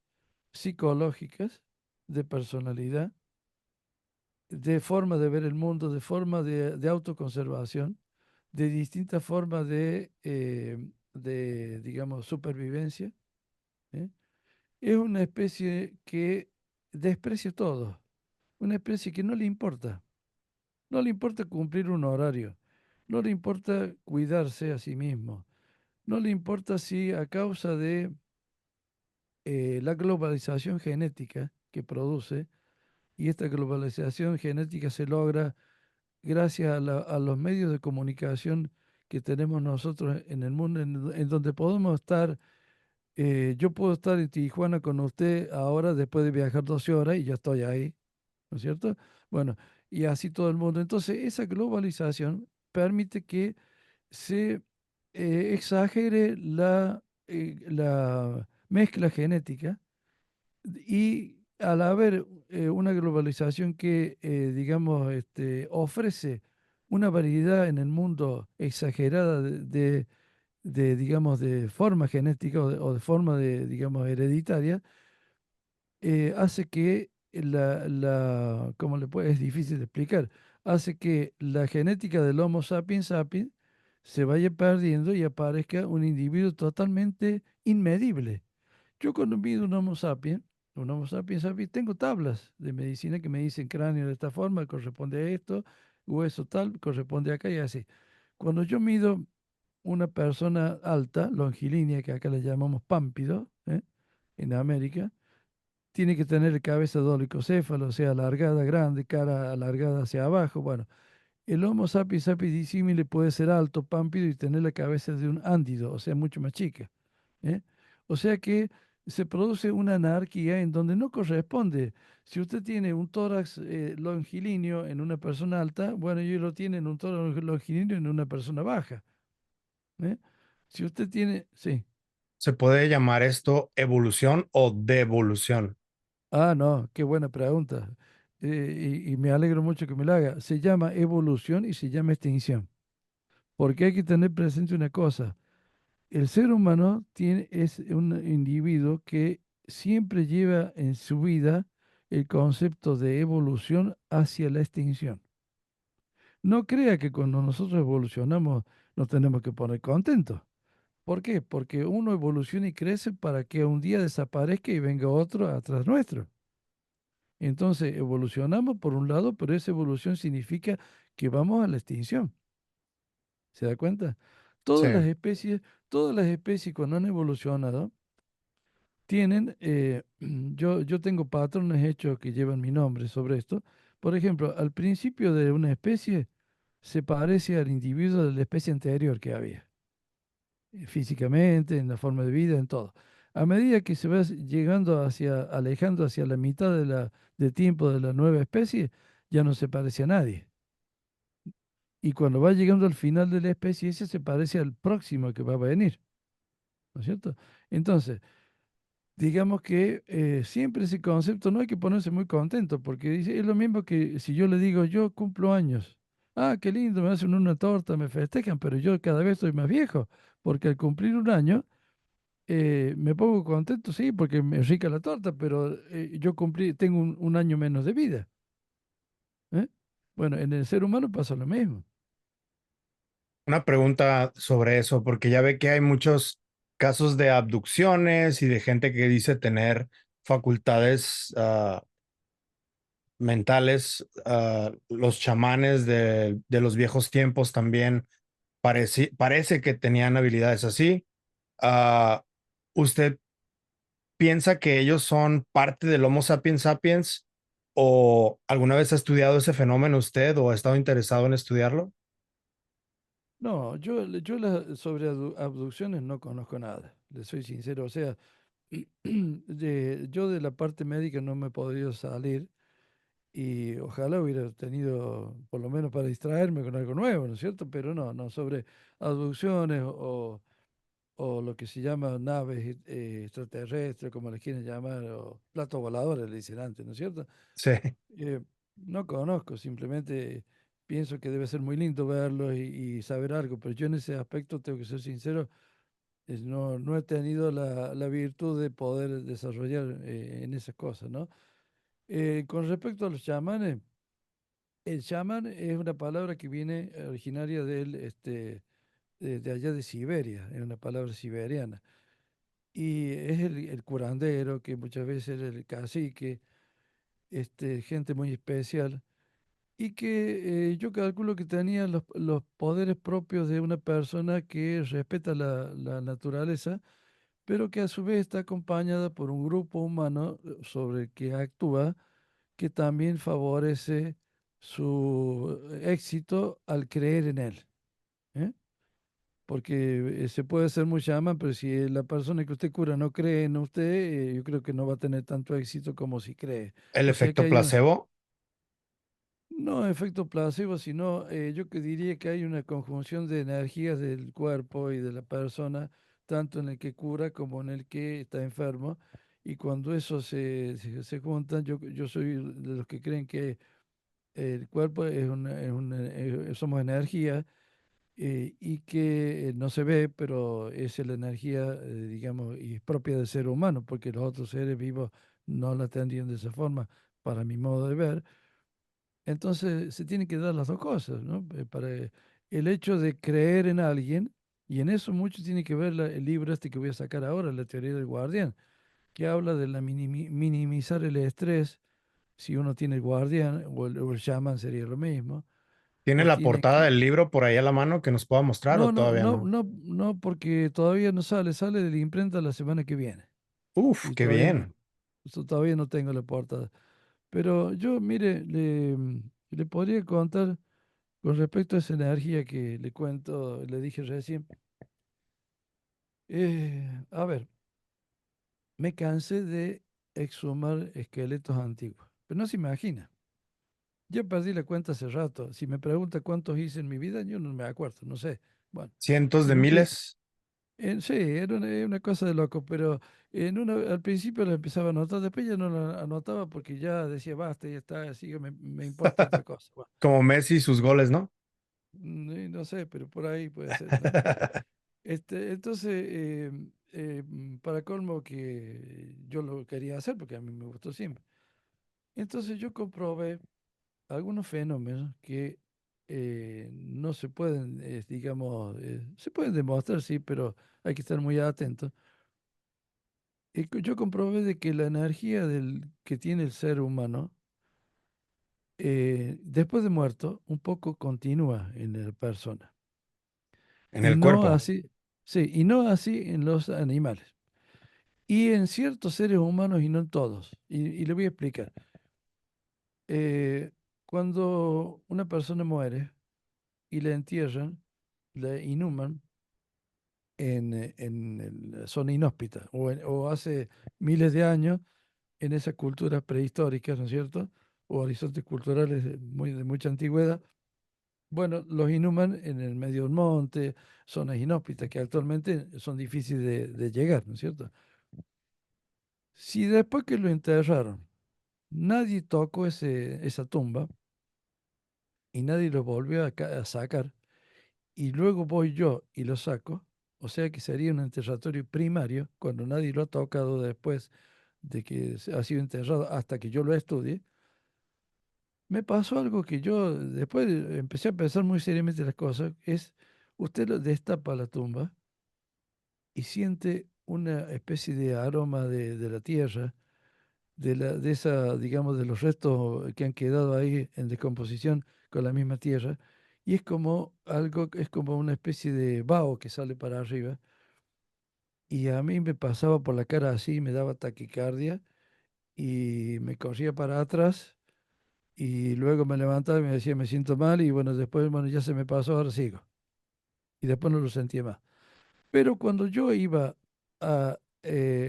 psicológicas, de personalidad, de forma de ver el mundo, de forma de autoconservación, de distintas formas digamos, supervivencia. ¿Eh? Es una especie que desprecia todo, una especie que no le importa. No le importa cumplir un horario, no le importa cuidarse a sí mismo, no le importa si a causa de la globalización genética que produce, y esta globalización genética se logra gracias a los medios de comunicación que tenemos nosotros en el mundo, en donde podemos estar, yo puedo estar en Tijuana con usted ahora después de viajar 12 horas y ya estoy ahí, ¿no es cierto? Bueno, y así todo el mundo. Entonces, esa globalización permite que se exagere la mezcla genética y al haber una globalización que, digamos, ofrece una variedad en el mundo exagerada digamos, de forma genética o de forma digamos, hereditaria, hace que ¿cómo le puede? Es difícil de explicar, hace que la genética del Homo sapiens sapiens se vaya perdiendo y aparezca un individuo totalmente inmedible. Yo cuando mido un Homo sapiens sapiens, tengo tablas de medicina que me dicen cráneo de esta forma, corresponde a esto, hueso tal, corresponde acá y así. Cuando yo mido una persona alta, longilínea, que acá le llamamos pámpido, en América, tiene que tener cabeza dolicocéfalo, o sea, alargada, grande, cara alargada hacia abajo. Bueno, el Homo sapiens sapiens disímile puede ser alto, pámpido y tener la cabeza de un ándido, o sea, mucho más chica. ¿Eh? O sea que se produce una anarquía en donde no corresponde. Si usted tiene un tórax longilíneo en una persona alta, bueno, ellos lo tienen un tórax longilíneo en una persona baja. ¿Eh? Si usted tiene, sí. ¿Se puede llamar esto evolución o devolución? Ah, no, qué buena pregunta. Y me alegro mucho que me la haga. Se llama evolución y se llama extinción. Porque hay que tener presente una cosa. El ser humano es un individuo que siempre lleva en su vida el concepto de evolución hacia la extinción. No crea que cuando nosotros evolucionamos nos tenemos que poner contentos. ¿Por qué? Porque uno evoluciona y crece para que un día desaparezca y venga otro atrás nuestro. Entonces evolucionamos por un lado, pero esa evolución significa que vamos a la extinción. ¿Se da cuenta? Sí. Todas las especies, todas las especies cuando han evolucionado tienen, yo tengo patrones hechos que llevan mi nombre sobre esto. Por ejemplo, al principio de una especie se parece al individuo de la especie anterior que había, físicamente, en la forma de vida, en todo. A medida que se va llegando alejando hacia la mitad de tiempo de la nueva especie, ya no se parece a nadie. Y cuando va llegando al final de la especie, ese se parece al próximo que va a venir, ¿no es cierto? Entonces, digamos que siempre ese concepto no hay que ponerse muy contento, porque dice, es lo mismo que si yo le digo, yo cumplo años. Ah, qué lindo, me hacen una torta, me festejan, pero yo cada vez estoy más viejo, porque al cumplir un año me pongo contento, sí, porque me rica la torta, pero yo tengo un año menos de vida. ¿Eh? Bueno, en el ser humano pasa lo mismo. Una pregunta sobre eso, porque ya ve que hay muchos casos de abducciones y de gente que dice tener facultades mentales. Los chamanes de los viejos tiempos también parece que tenían habilidades así. Ah, ¿Usted piensa que ellos son parte del Homo sapiens sapiens o alguna vez ha estudiado ese fenómeno usted o ha estado interesado en estudiarlo? No, sobre abducciones no conozco nada, le soy sincero. O sea, yo de la parte médica no me he podido salir y ojalá hubiera tenido, por lo menos para distraerme con algo nuevo, ¿no es cierto? Pero no, no, sobre abducciones o lo que se llama naves extraterrestres, como les quieren llamar, o platos voladores, le dicen antes, ¿no es cierto? Sí. Eh, no conozco, simplemente pienso que debe ser muy lindo verlos y saber algo, pero yo en ese aspecto tengo que ser sincero, no he tenido la virtud de poder desarrollar en esas cosas, ¿no? Con respecto a los chamanes, el chamán es una palabra que viene originaria de allá de Siberia, es una palabra siberiana. Y es el curandero, que muchas veces era el cacique, gente muy especial, y que yo calculo que tenía los poderes propios de una persona que respeta la naturaleza, pero que a su vez está acompañada por un grupo humano sobre el que actúa, que también favorece su éxito al creer en él. ¿Eh? Porque se puede ser muy chamán, pero si la persona que usted cura no cree en usted, yo creo que no va a tener tanto éxito como si cree. El O sea que efecto hay una, placebo. no efecto placebo, sino yo que diría que hay una conjunción de energías del cuerpo y de la persona, tanto en el que cura como en el que está enfermo. Y cuando eso se juntan, yo soy de los que creen que el cuerpo somos energía, y que no se ve, pero es la energía, digamos, y es propia del ser humano, porque los otros seres vivos no la tendrían de esa forma, para mi modo de ver. Entonces se tienen que dar las dos cosas, ¿no? Para el hecho de creer en alguien, y en eso mucho tiene que ver el libro este que voy a sacar ahora, La teoría del guardián, que habla de minimizar el estrés si uno tiene el guardián, o el shaman sería lo mismo, ¿Tiene o la tiene portada que... del libro por ahí a la mano que nos pueda mostrar o No, no, todavía no, no? no, no, porque todavía no sale de la imprenta la semana que viene. Uf, Y qué bien. todavía no tengo la portada. Pero yo, mire, le podría contar con respecto a esa energía que le cuento, le dije recién. A ver, me cansé de exhumar esqueletos antiguos. Pero no se imagina. Yo perdí la cuenta hace rato. Si me pregunta cuántos hice en mi vida, yo no me acuerdo, no sé. Bueno, Cientos y de nunca, miles. sí, era una cosa de loco, pero al principio la empezaba a anotar, después ya no la anotaba porque ya decía, basta, ya está, así que me importa otra cosa. Bueno, Como Messi y sus goles, ¿no? no sé, pero por ahí puede ser, ¿no? Entonces, para colmo que yo lo quería hacer porque a mí me gustó siempre. Entonces yo comprobé algunos fenómenos que no se pueden, digamos, se pueden demostrar, sí, pero hay que estar muy atento. Yo comprobé de que la energía que tiene el ser humano, después de muerto, un poco continúa en la persona. En Y el no cuerpo. así, sí, y no así en los animales. Y en ciertos seres humanos y no en todos. Y le voy a explicar. Eh, Cuando una persona muere y la entierran, la inhuman en la zona inhóspita, o hace miles de años en esas culturas prehistóricas, ¿no es cierto? O horizontes culturales de mucha antigüedad. Bueno, los inhuman en el medio del monte, zonas inhóspitas que actualmente son difíciles de llegar, ¿no es cierto? Si después que lo enterraron, nadie tocó esa tumba y nadie lo volvió a sacar, y luego voy yo y lo saco, o sea que sería un enterratorio primario cuando nadie lo ha tocado después de que ha sido enterrado hasta que yo lo estudie. Me pasó algo que yo después empecé a pensar muy seriamente las cosas, es usted lo destapa la tumba y siente una especie de aroma de la tierra, digamos, de los restos que han quedado ahí en descomposición con la misma tierra, y es como algo, es como una especie de vaho que sale para arriba, y a mí me pasaba por la cara así, me daba taquicardia y me corría para atrás. Y luego me levantaba y me decía, me siento mal, y bueno, después, bueno, ya se me pasó, ahora sigo. Y después no lo sentía más. Pero cuando yo iba a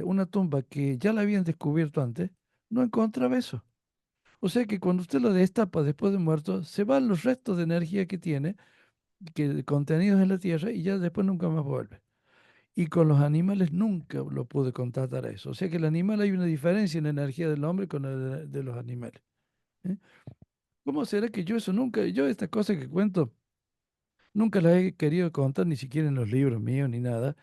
una tumba que ya la habían descubierto antes, no encontraba eso. O sea que cuando usted lo destapa después de muerto, se van los restos de energía que tiene, contenidos en la tierra, y ya después nunca más vuelve. Y con los animales nunca lo pude constatar eso. O sea que el animal, hay una diferencia en la energía del hombre con la de los animales. ¿Eh? ¿Cómo será que yo eso nunca, yo estas cosas que cuento, nunca las he querido contar ni siquiera en los libros míos ni nada?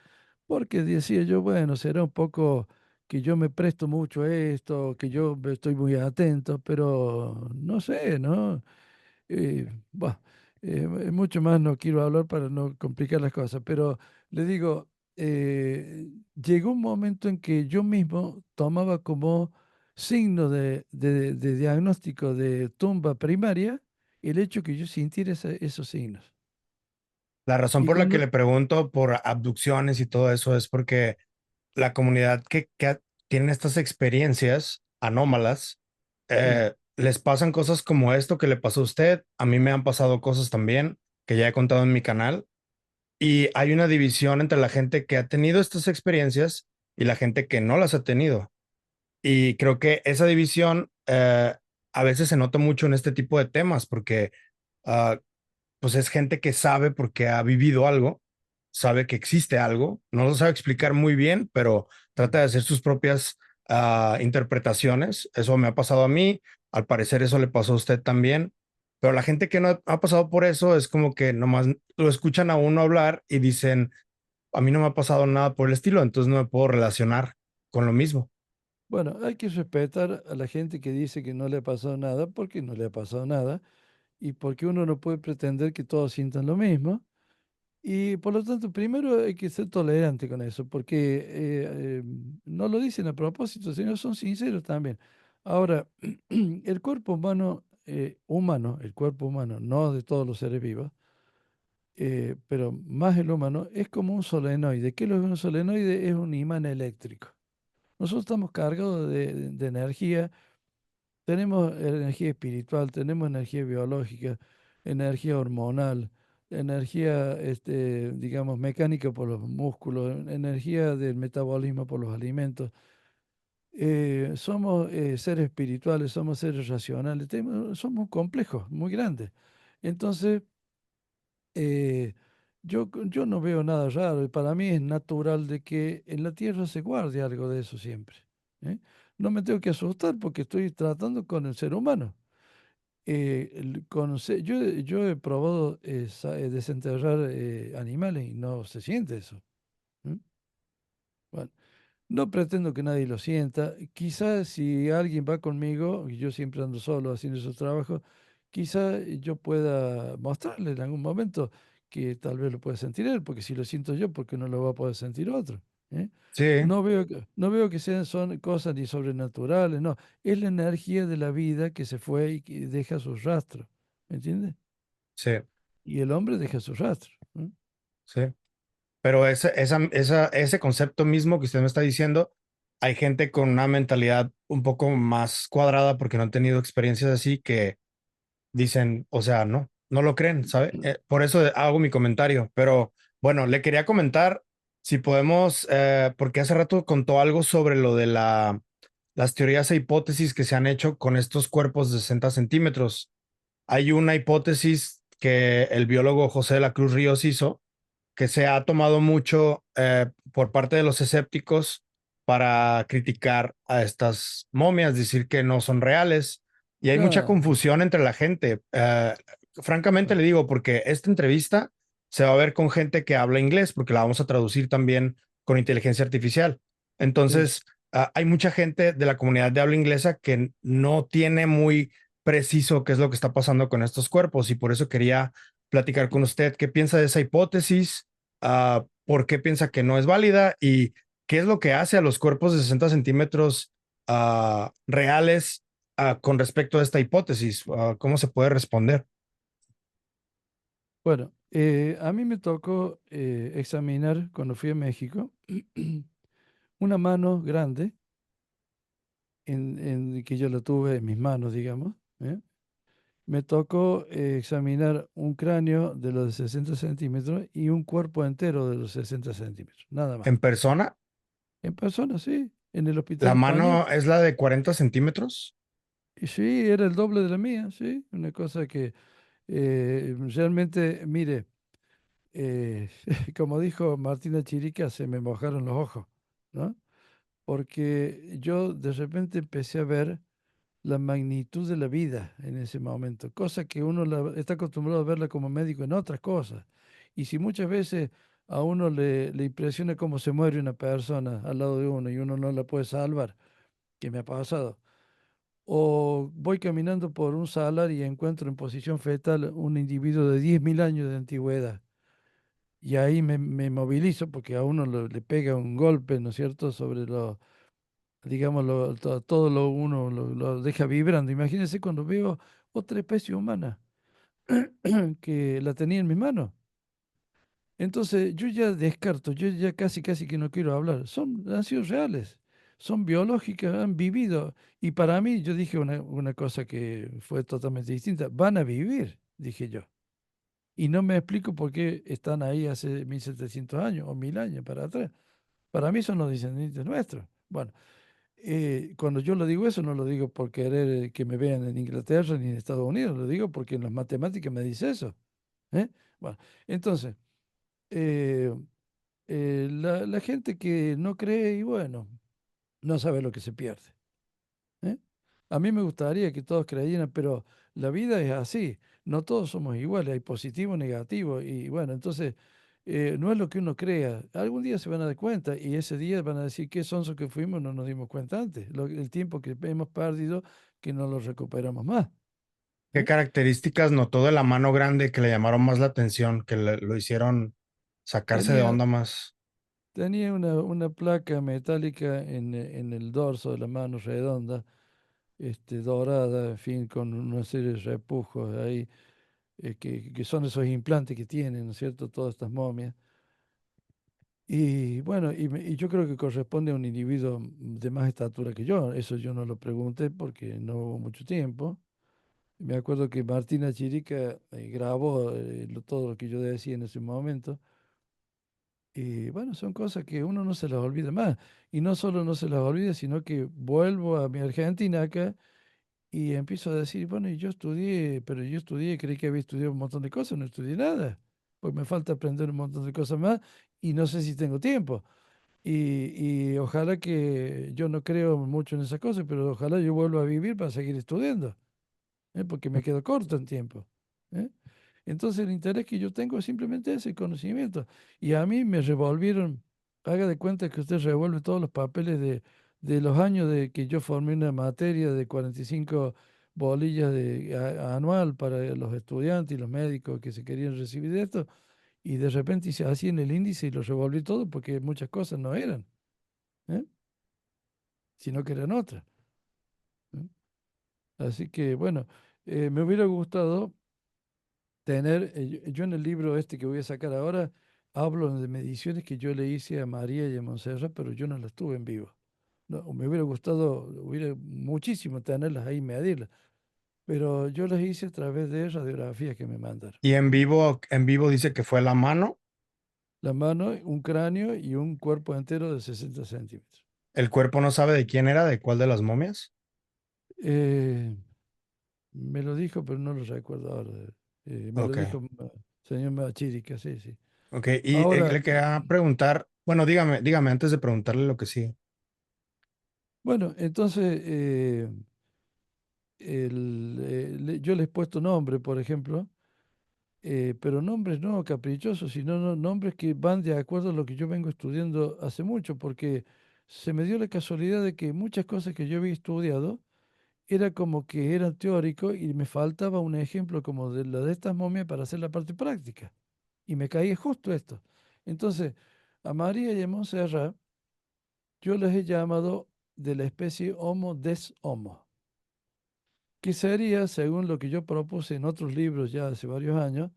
Porque decía yo, bueno, será un poco que yo me presto mucho a esto, que yo estoy muy atento, pero no sé, ¿no? Bah, mucho más no quiero hablar para no complicar las cosas, pero le digo, llegó un momento en que yo mismo tomaba como signo de diagnóstico de tumba primaria el hecho que yo sintiera esos signos. La razón Y por la que cuando, le pregunto por abducciones y todo eso es porque la comunidad que tiene estas experiencias anómalas, sí, les pasan cosas como esto que le pasó a usted. A mí me han pasado cosas también que ya he contado en mi canal. Y hay una división entre la gente que ha tenido estas experiencias y la gente que no las ha tenido. Y creo que esa división a veces se nota mucho en este tipo de temas porque ah, pues es gente que sabe porque ha vivido algo, sabe que existe algo, no lo sabe explicar muy bien, pero trata de hacer sus propias interpretaciones. Eso me ha pasado a mí, al parecer eso le pasó a usted también, pero la gente que no ha pasado por eso es como que nomás lo escuchan a uno hablar y dicen, a mí no me ha pasado nada por el estilo, entonces no me puedo relacionar con lo mismo. bueno, hay que respetar a la gente que dice que no le ha pasado nada porque no le ha pasado nada y porque uno no puede pretender que todos sientan lo mismo. Y por lo tanto, primero hay que ser tolerante con eso, porque no lo dicen a propósito, sino son sinceros también. Ahora, el cuerpo humano, el cuerpo humano, no de todos los seres vivos, pero más el humano, es como un solenoide. ¿Qué es lo que es un solenoide? Es un imán eléctrico. Nosotros estamos cargados de energía. Tenemos energía espiritual, tenemos energía biológica, energía hormonal, energía, digamos, mecánica por los músculos, energía del metabolismo por los alimentos. Somos seres espirituales, somos seres racionales, somos complejos, muy grandes. Entonces, yo no veo nada raro y para mí es natural de que en la Tierra se guarde algo de eso siempre. ¿Eh? No me tengo que asustar porque estoy tratando con el ser humano. Yo he probado desenterrar animales y no se siente eso. ¿Mm? Bueno, no pretendo que nadie lo sienta. Quizás si alguien va conmigo, y yo siempre ando solo haciendo esos trabajos, quizás yo pueda mostrarle en algún momento que tal vez lo pueda sentir él, porque si lo siento yo, ¿por qué no lo va a poder sentir otro? ¿Eh? Sí, No veo que son cosas ni sobrenaturales, no. Es la energía de la vida que se fue y que deja sus rastros. ¿Me entiendes? sí, Y el hombre deja sus rastros. ¿No? sí. Pero ese concepto mismo que usted me está diciendo, hay gente con una mentalidad un poco más cuadrada porque no han tenido experiencias así que dicen, o sea, no lo creen, ¿sabe? Por eso hago mi comentario. Pero bueno, le quería comentar si podemos, porque hace rato contó algo sobre lo de las teorías e hipótesis que se han hecho con estos cuerpos de 60 centímetros. Hay una hipótesis que el biólogo José de la Cruz Ríos hizo que se ha tomado mucho por parte de los escépticos para criticar a estas momias, decir que no son reales. Y hay mucha No, confusión entre la gente. Francamente bueno, le digo, porque esta entrevista se va a ver con gente que habla inglés, porque la vamos a traducir también con inteligencia artificial. sí. Entonces, hay mucha gente de la comunidad de habla inglesa que no tiene muy preciso qué es lo que está pasando con estos cuerpos y por eso quería platicar con usted qué piensa de esa hipótesis, por qué piensa que no es válida y qué es lo que hace a los cuerpos de 60 centímetros reales con respecto a esta hipótesis. ¿Cómo se puede responder? Bueno, a mí me tocó examinar cuando fui a México una mano grande, que yo la tuve en mis manos, digamos. ¿Eh? Me tocó examinar un cráneo de los 60 centímetros y un cuerpo entero de los 60 centímetros, nada más. En persona, En persona, sí, en el la hospital español. mano es la de 40 centímetros. Y sí, era el doble de la mía, sí. Una cosa que realmente, mire, eh, como dijo Martina Chirica, se me mojaron los ojos, ¿no? Porque yo de repente empecé a ver la magnitud de la vida en ese momento, cosa que uno está acostumbrado a verla como médico en otras cosas. Y si muchas veces a uno le impresiona cómo se muere una persona al lado de uno y uno no la puede salvar, que me ha pasado, O voy caminando por un salar y encuentro en posición fetal un individuo de 10.000 años de antigüedad. Y ahí me movilizo porque a uno le pega un golpe, ¿no es cierto?, sobre lo, digamos, todo lo uno lo deja vibrando. Imagínense cuando veo otra especie humana que la tenía en mis manos. Entonces yo ya descarto, yo ya casi que no quiero hablar. Han sido reales, son biológicas, han vivido. Y para mí, yo dije una cosa que fue totalmente distinta. Van a vivir, dije yo. Y no me explico por qué están ahí hace 1.700 años o 1.000 años para atrás. Para mí son los descendientes nuestros. Bueno, cuando yo lo digo eso, no lo digo por querer que me vean en Inglaterra ni en Estados Unidos, lo digo porque en las matemáticas me dice eso. ¿Eh? Bueno, entonces, eh, la gente que no cree y bueno, no sabe lo que se pierde. ¿Eh? A mí me gustaría que todos creyeran, pero la vida es así. No todos somos iguales, hay positivo, negativo. Y bueno, entonces no es lo que uno crea. Algún día se van a dar cuenta y ese día van a decir qué sonso que fuimos, no nos dimos cuenta antes. El tiempo que hemos perdido, que no lo recuperamos más. ¿Qué ¿Eh? características notó de la mano grande que le llamaron más la atención, que lo hicieron sacarse de Tenía, onda más? tenía una placa metálica en el dorso de la mano redonda, dorada, en fin, con una serie de repujos ahí que son esos implantes que tienen, ¿no es cierto?, todas estas momias. Y bueno, y yo creo que corresponde a un individuo de más estatura que yo. Eso yo no lo pregunté porque no hubo mucho tiempo. Me acuerdo que Martina Chirica grabó todo lo que yo decía en ese momento. Y bueno, son cosas que uno no se las olvida más. Y no solo no se las olvida, sino que vuelvo a mi Argentina acá y empiezo a decir, bueno, y yo estudié, pero yo estudié, creí que había estudiado un montón de cosas, no estudié nada, pues me falta aprender un montón de cosas más y no sé si tengo tiempo. Y ojalá que yo no creo mucho en esas cosas, pero ojalá yo vuelva a vivir para seguir estudiando, porque me quedo corto en tiempo. ¿Eh? Entonces el interés que yo tengo es simplemente ese conocimiento. Y a mí me revolvieron, haga de cuenta que usted revuelve todos los papeles de los años de que yo formé una materia de 45 bolillas anual para los estudiantes y los médicos que se querían recibir de esto, y de repente hice así en el índice y lo revolví todo porque muchas cosas no eran, ¿eh? Sino que eran otras. ¿Eh? Así que bueno, me hubiera gustado tener, yo en el libro este que voy a sacar ahora, hablo de mediciones que yo le hice a María y a Montserrat, pero yo no las tuve en vivo. No, me hubiera gustado, hubiera muchísimo tenerlas ahí y medirlas, pero yo las hice a través de radiografías que me mandaron. Y en vivo dice que fue la mano, La mano, un cráneo y un cuerpo entero de 60 centímetros. el cuerpo no sabe de quién era, de cuál de las momias. Eh, Me lo dijo, pero no lo recuerdo ahora. Me lo Ok, dijo señor Machirica, sí, sí. ok. Y Ahora, le quería preguntar, bueno, dígame antes de preguntarle lo que sí. bueno, entonces yo les he puesto nombre, por ejemplo, pero nombres no caprichosos, sino nombres que van de acuerdo a lo que yo vengo estudiando hace mucho, porque se me dio la casualidad de que muchas cosas que yo había estudiado era como que eran teóricos y me faltaba un ejemplo como de la de estas momias para hacer la parte práctica. Y me caía justo esto. Entonces, a María y a Montserrat, yo les he llamado de la especie Homo des Homo, que sería, según lo que yo propuse en otros libros ya hace varios años,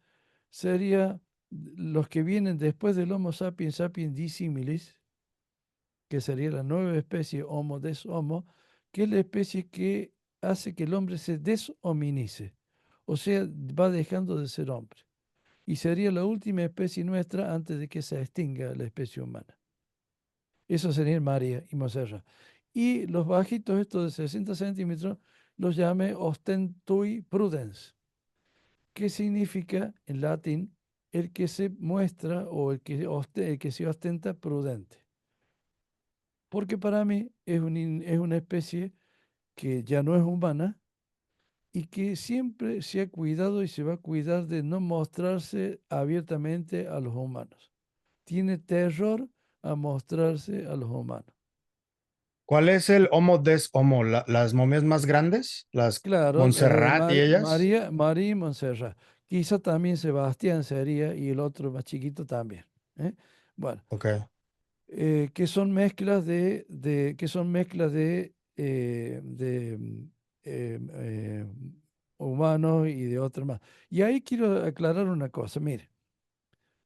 sería los que vienen después del Homo sapiens sapiens dissimilis, que sería la nueva especie Homo des Homo, que es la especie que hace que el hombre se deshominice, o sea, va dejando de ser hombre. Y sería la última especie nuestra antes de que se extinga la especie humana. Eso serían María y Moserra. Y los bajitos, estos de 60 centímetros, los llamé ostentui prudens, que significa en latín el que se muestra o el que se ostenta prudente. Porque para mí es una especie que ya no es humana y que siempre se ha cuidado y se va a cuidar de no mostrarse abiertamente a los humanos. Tiene terror a mostrarse a los humanos. ¿Cuál es el Homo des Homo? Las momias más grandes, las Claro, Montserrat y ellas. María y Montserrat. Quizá también Sebastián sería y el otro más chiquito también. ¿Eh? Bueno, Ok, que son mezclas que son mezclas humanos y de otros más. Y ahí quiero aclarar una cosa, mire,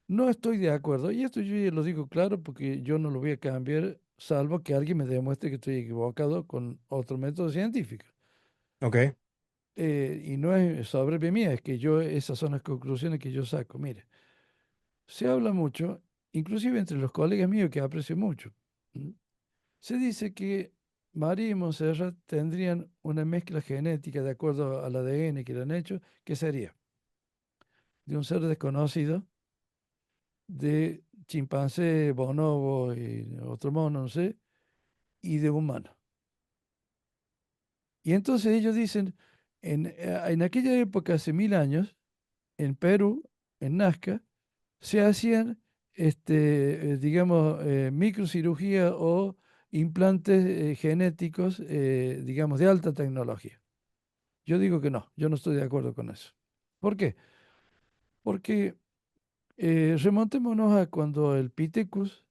no estoy de acuerdo, y esto yo ya lo digo claro porque yo no lo voy a cambiar, salvo que alguien me demuestre que estoy equivocado con otro método científico. ok, Y no es sobre mía, es que yo, esas son las conclusiones que yo saco. Mire, se habla mucho, inclusive entre los colegas míos que aprecio mucho. ¿M? Se dice que María y Montserrat tendrían una mezcla genética de acuerdo al ADN que le han hecho, que sería de un ser desconocido, de chimpancé, bonobo y otro mono, no sé, y de humano. Y entonces ellos dicen, en aquella época, hace 1000 años, en Perú, en Nazca, se hacían, digamos, microcirugía o implantes genéticos, digamos, de alta tecnología. Yo digo que no, yo no estoy de acuerdo con eso. ¿Por qué? Porque remontémonos a cuando el Pithecus,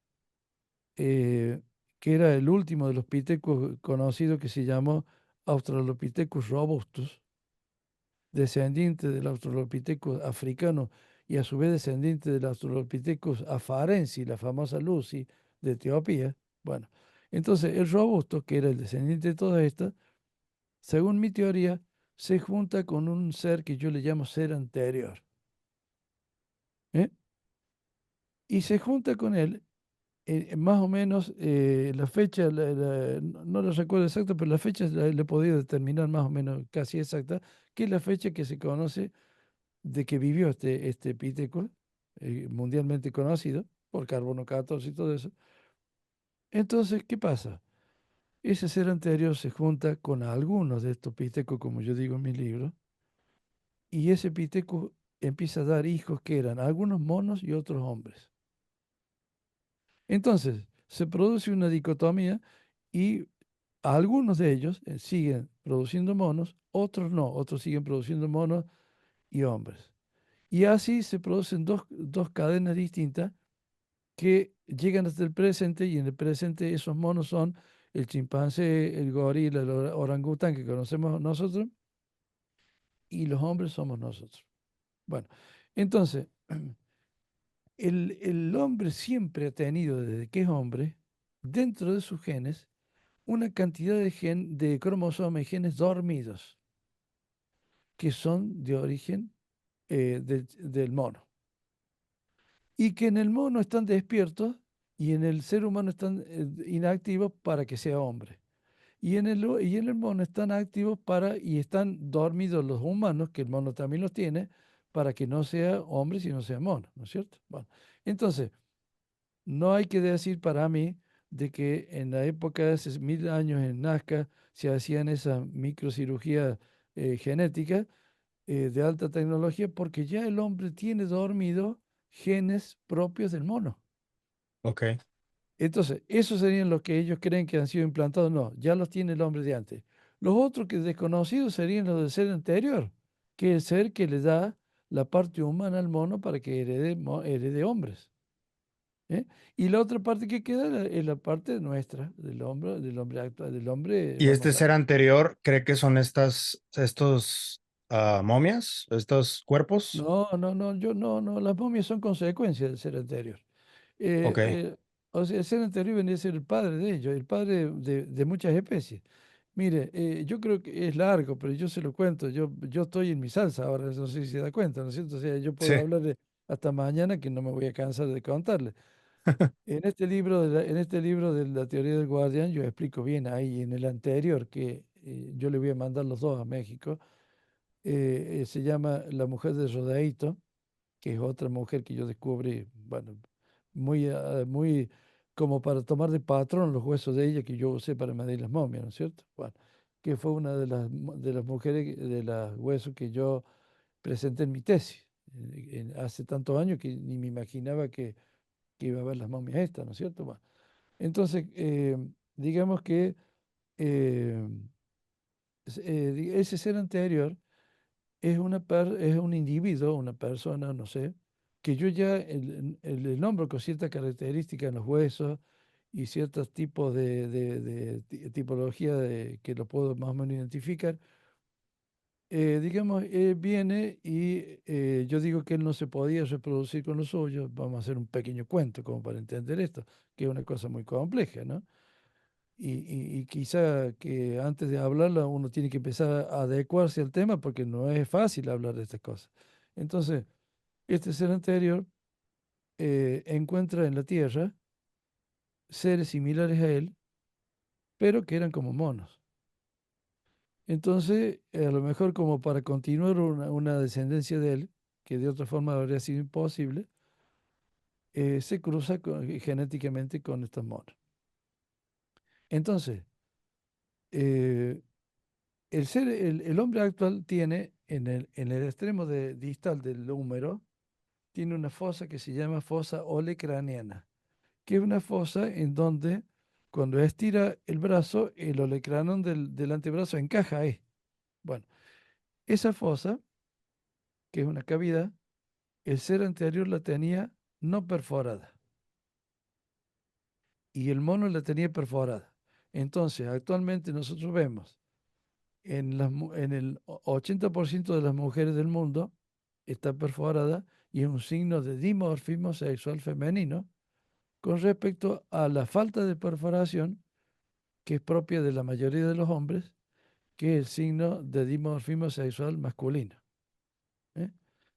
eh, que era el último de los Pithecus conocidos, que se llamó Australopithecus robustus, descendiente del Australopithecus africano y a su vez descendiente del Australopithecus afarensis, la famosa Lucy de Etiopía. Bueno, entonces el robusto, que era el descendiente de todas estas, según mi teoría, se junta con un ser que yo le llamo ser anterior. ¿Eh? Y se junta con él, más o menos, la fecha, no lo recuerdo exacto, pero la fecha la he podido determinar más o menos casi exacta, que es la fecha que se conoce de que vivió este Pithecia, mundialmente conocido por carbono 14 y todo eso. Entonces, ¿qué pasa? Ese ser anterior se junta con algunos de estos Pithecos, como yo digo en mis libros, y ese Pitheco empieza a dar hijos que eran algunos monos y otros hombres. Entonces, se produce una dicotomía y algunos de ellos siguen produciendo monos, otros no, otros siguen produciendo monos y hombres. Y así se producen dos cadenas distintas que llegan hasta el presente y en el presente esos monos son el chimpancé, el gorila, el orangután que conocemos nosotros y los hombres somos nosotros. Bueno, entonces, el hombre siempre ha tenido, desde que es hombre, dentro de sus genes, una cantidad de cromosomas y genes dormidos que son de origen del mono. Y que en el mono están despiertos y en el ser humano están inactivos para que sea hombre. Y en el mono están activos y están dormidos los humanos, que el mono también los tiene, para que no sea hombre, sino sea mono, ¿no es cierto? Bueno, entonces, no hay que decir para mí de que en la época de hace 1000 años en Nazca se hacían esas microcirugías genéticas de alta tecnología, porque ya el hombre tiene dormido genes propios del mono. ok. Entonces, esos serían los que ellos creen que han sido implantados. No, ya los tiene el hombre de antes. Los otros que desconocidos serían los del ser anterior, que es el ser que le da la parte humana al mono para que herede hombres. ¿Eh? Y la otra parte que queda es la parte nuestra, del hombre actual, del hombre, ¿Y este vamos ser a... anterior cree que son estos momias, estos cuerpos? No, no, no, yo no, no, las momias son consecuencias del ser anterior. Eh, Ok, eh, o sea, el ser anterior vendría a ser el padre de ellos, el padre de muchas especies. Mire, yo creo que es largo, pero yo se lo cuento. Yo estoy en mi salsa ahora, no sé si se da cuenta, ¿no es cierto? O sea, yo sí, puedo hablarle hasta mañana que no me voy a cansar de contarle. En este libro de la teoría del guardián, yo explico bien ahí, en el anterior, que yo le voy a mandar los dos a México, se llama La mujer de Rodeito, que es otra mujer que yo descubrí, bueno, muy como para tomar de patrón los huesos de ella que yo usé para medir las momias, ¿no es cierto? Bueno, que fue una de las mujeres, de los huesos que yo presenté en mi tesis, hace tantos años que ni me imaginaba que iba a ver las momias estas, ¿no es cierto? Bueno, entonces, digamos que eh, ese ser anterior es un individuo, una persona, no sé, que yo ya el nombro con cierta característica en los huesos y ciertos tipos de tipología que lo puedo más o menos identificar. Digamos, viene y yo digo que él no se podía reproducir con los suyos. Vamos a hacer un pequeño cuento como para entender esto, que es una cosa muy compleja, ¿no? Y quizá que antes de hablarla uno tiene que empezar a adecuarse al tema porque no es fácil hablar de estas cosas. Entonces, este ser anterior encuentra en la Tierra seres similares a él, pero que eran como monos. Entonces, a lo mejor como para continuar una descendencia de él, que de otra forma habría sido imposible, se cruza genéticamente con estos monos. Entonces, eh, el hombre actual tiene en el extremo distal del húmero, tiene una fosa que se llama fosa olecraniana, que es una fosa en donde cuando estira el brazo, el olecranon del antebrazo encaja ahí. Bueno, esa fosa, que es una cavidad, el ser anterior la tenía no perforada y el mono la tenía perforada. Entonces, actualmente nosotros vemos en el 80% de las mujeres del mundo está perforada y es un signo de dimorfismo sexual femenino con respecto a la falta de perforación que es propia de la mayoría de los hombres, que es el signo de dimorfismo sexual masculino. ¿Eh?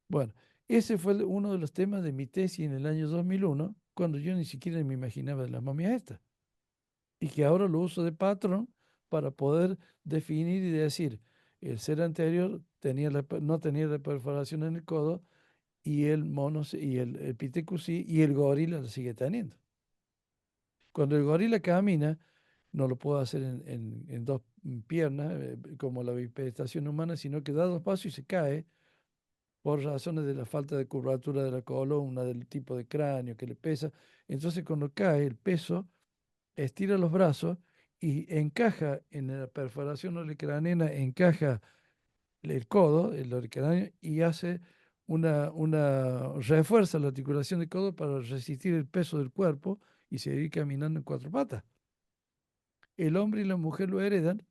Bueno, ese fue uno de los temas de mi tesis en el año 2001, cuando yo ni siquiera me imaginaba de las momias estas, y que ahora lo uso de patrón para poder definir y decir, el ser anterior no tenía la perforación en el codo, y el mono, y el Pithecus sí, y el gorila lo sigue teniendo. Cuando el gorila camina, no lo puede hacer en dos piernas, como la bipedestación humana, sino que da dos pasos y se cae por razones de la falta de curvatura de la columna, del tipo de cráneo que le pesa. Entonces, cuando cae, el peso estira los brazos y encaja en la perforación olecraniana, encaja el codo, el olecranio, y hace refuerza la articulación del codo para resistir el peso del cuerpo y seguir caminando en cuatro patas. El hombre y la mujer lo heredan,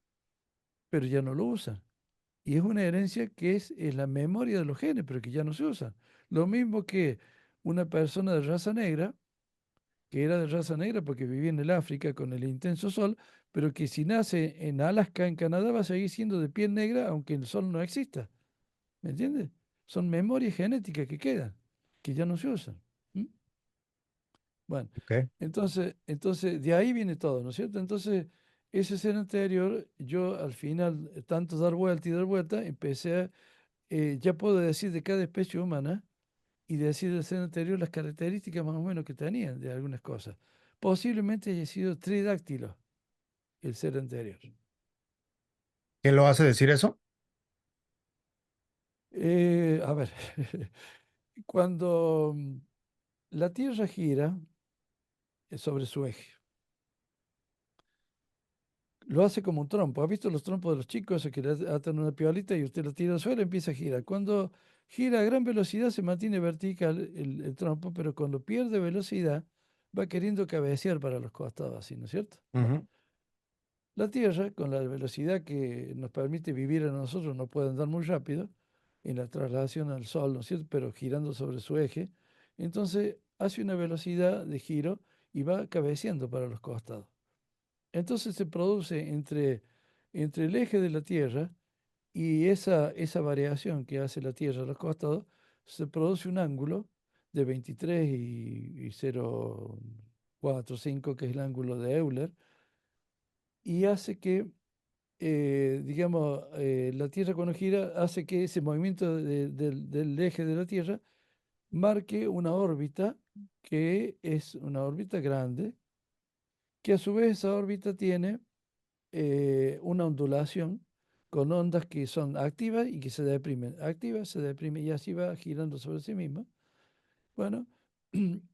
pero ya no lo usan. Y es una herencia que es la memoria de los genes, pero que ya no se usan. Lo mismo que una persona de raza negra, que era de raza negra porque vivía en el África con el intenso sol, pero que si nace en Alaska, en Canadá, va a seguir siendo de piel negra aunque el sol no exista. ¿Me entiendes? Son memorias genéticas que quedan, que ya no se usan. ¿Mm? Bueno, Ok. entonces de ahí viene todo, ¿no es cierto? Entonces, ese ser anterior, yo al final, tanto dar vuelta y dar vuelta, ya puedo decir de cada especie humana y decir del ser anterior las características más o menos que tenían de algunas cosas. Posiblemente haya sido tridáctilo el ser anterior. ¿Qué lo hace decir eso? A ver, cuando la Tierra gira sobre su eje, lo hace como un trompo. ¿Has visto los trompos de los chicos esos que le atan una piolita y usted lo tira al suelo y empieza a girar? Cuando gira a gran velocidad se mantiene vertical el trompo, pero cuando pierde velocidad va queriendo cabecear para los costados, así, ¿no es cierto? Bueno, Ujú. la Tierra, con la velocidad que nos permite vivir a nosotros, no puede andar muy rápido en la traslación al Sol, ¿no es cierto? Pero girando sobre su eje, entonces hace una velocidad de giro y va cabeceando para los costados. Entonces se produce entre el eje de la Tierra y esa variación que hace la Tierra a los costados, se produce un ángulo de 23 y 0,45, que es el ángulo de Euler, y hace que, digamos, la Tierra cuando gira, hace que ese movimiento del eje de la Tierra marque una órbita que es una órbita grande, que a su vez esa órbita tiene una ondulación con ondas que son activas y que se deprimen. Activas, se deprimen y así va girando sobre sí misma. Bueno,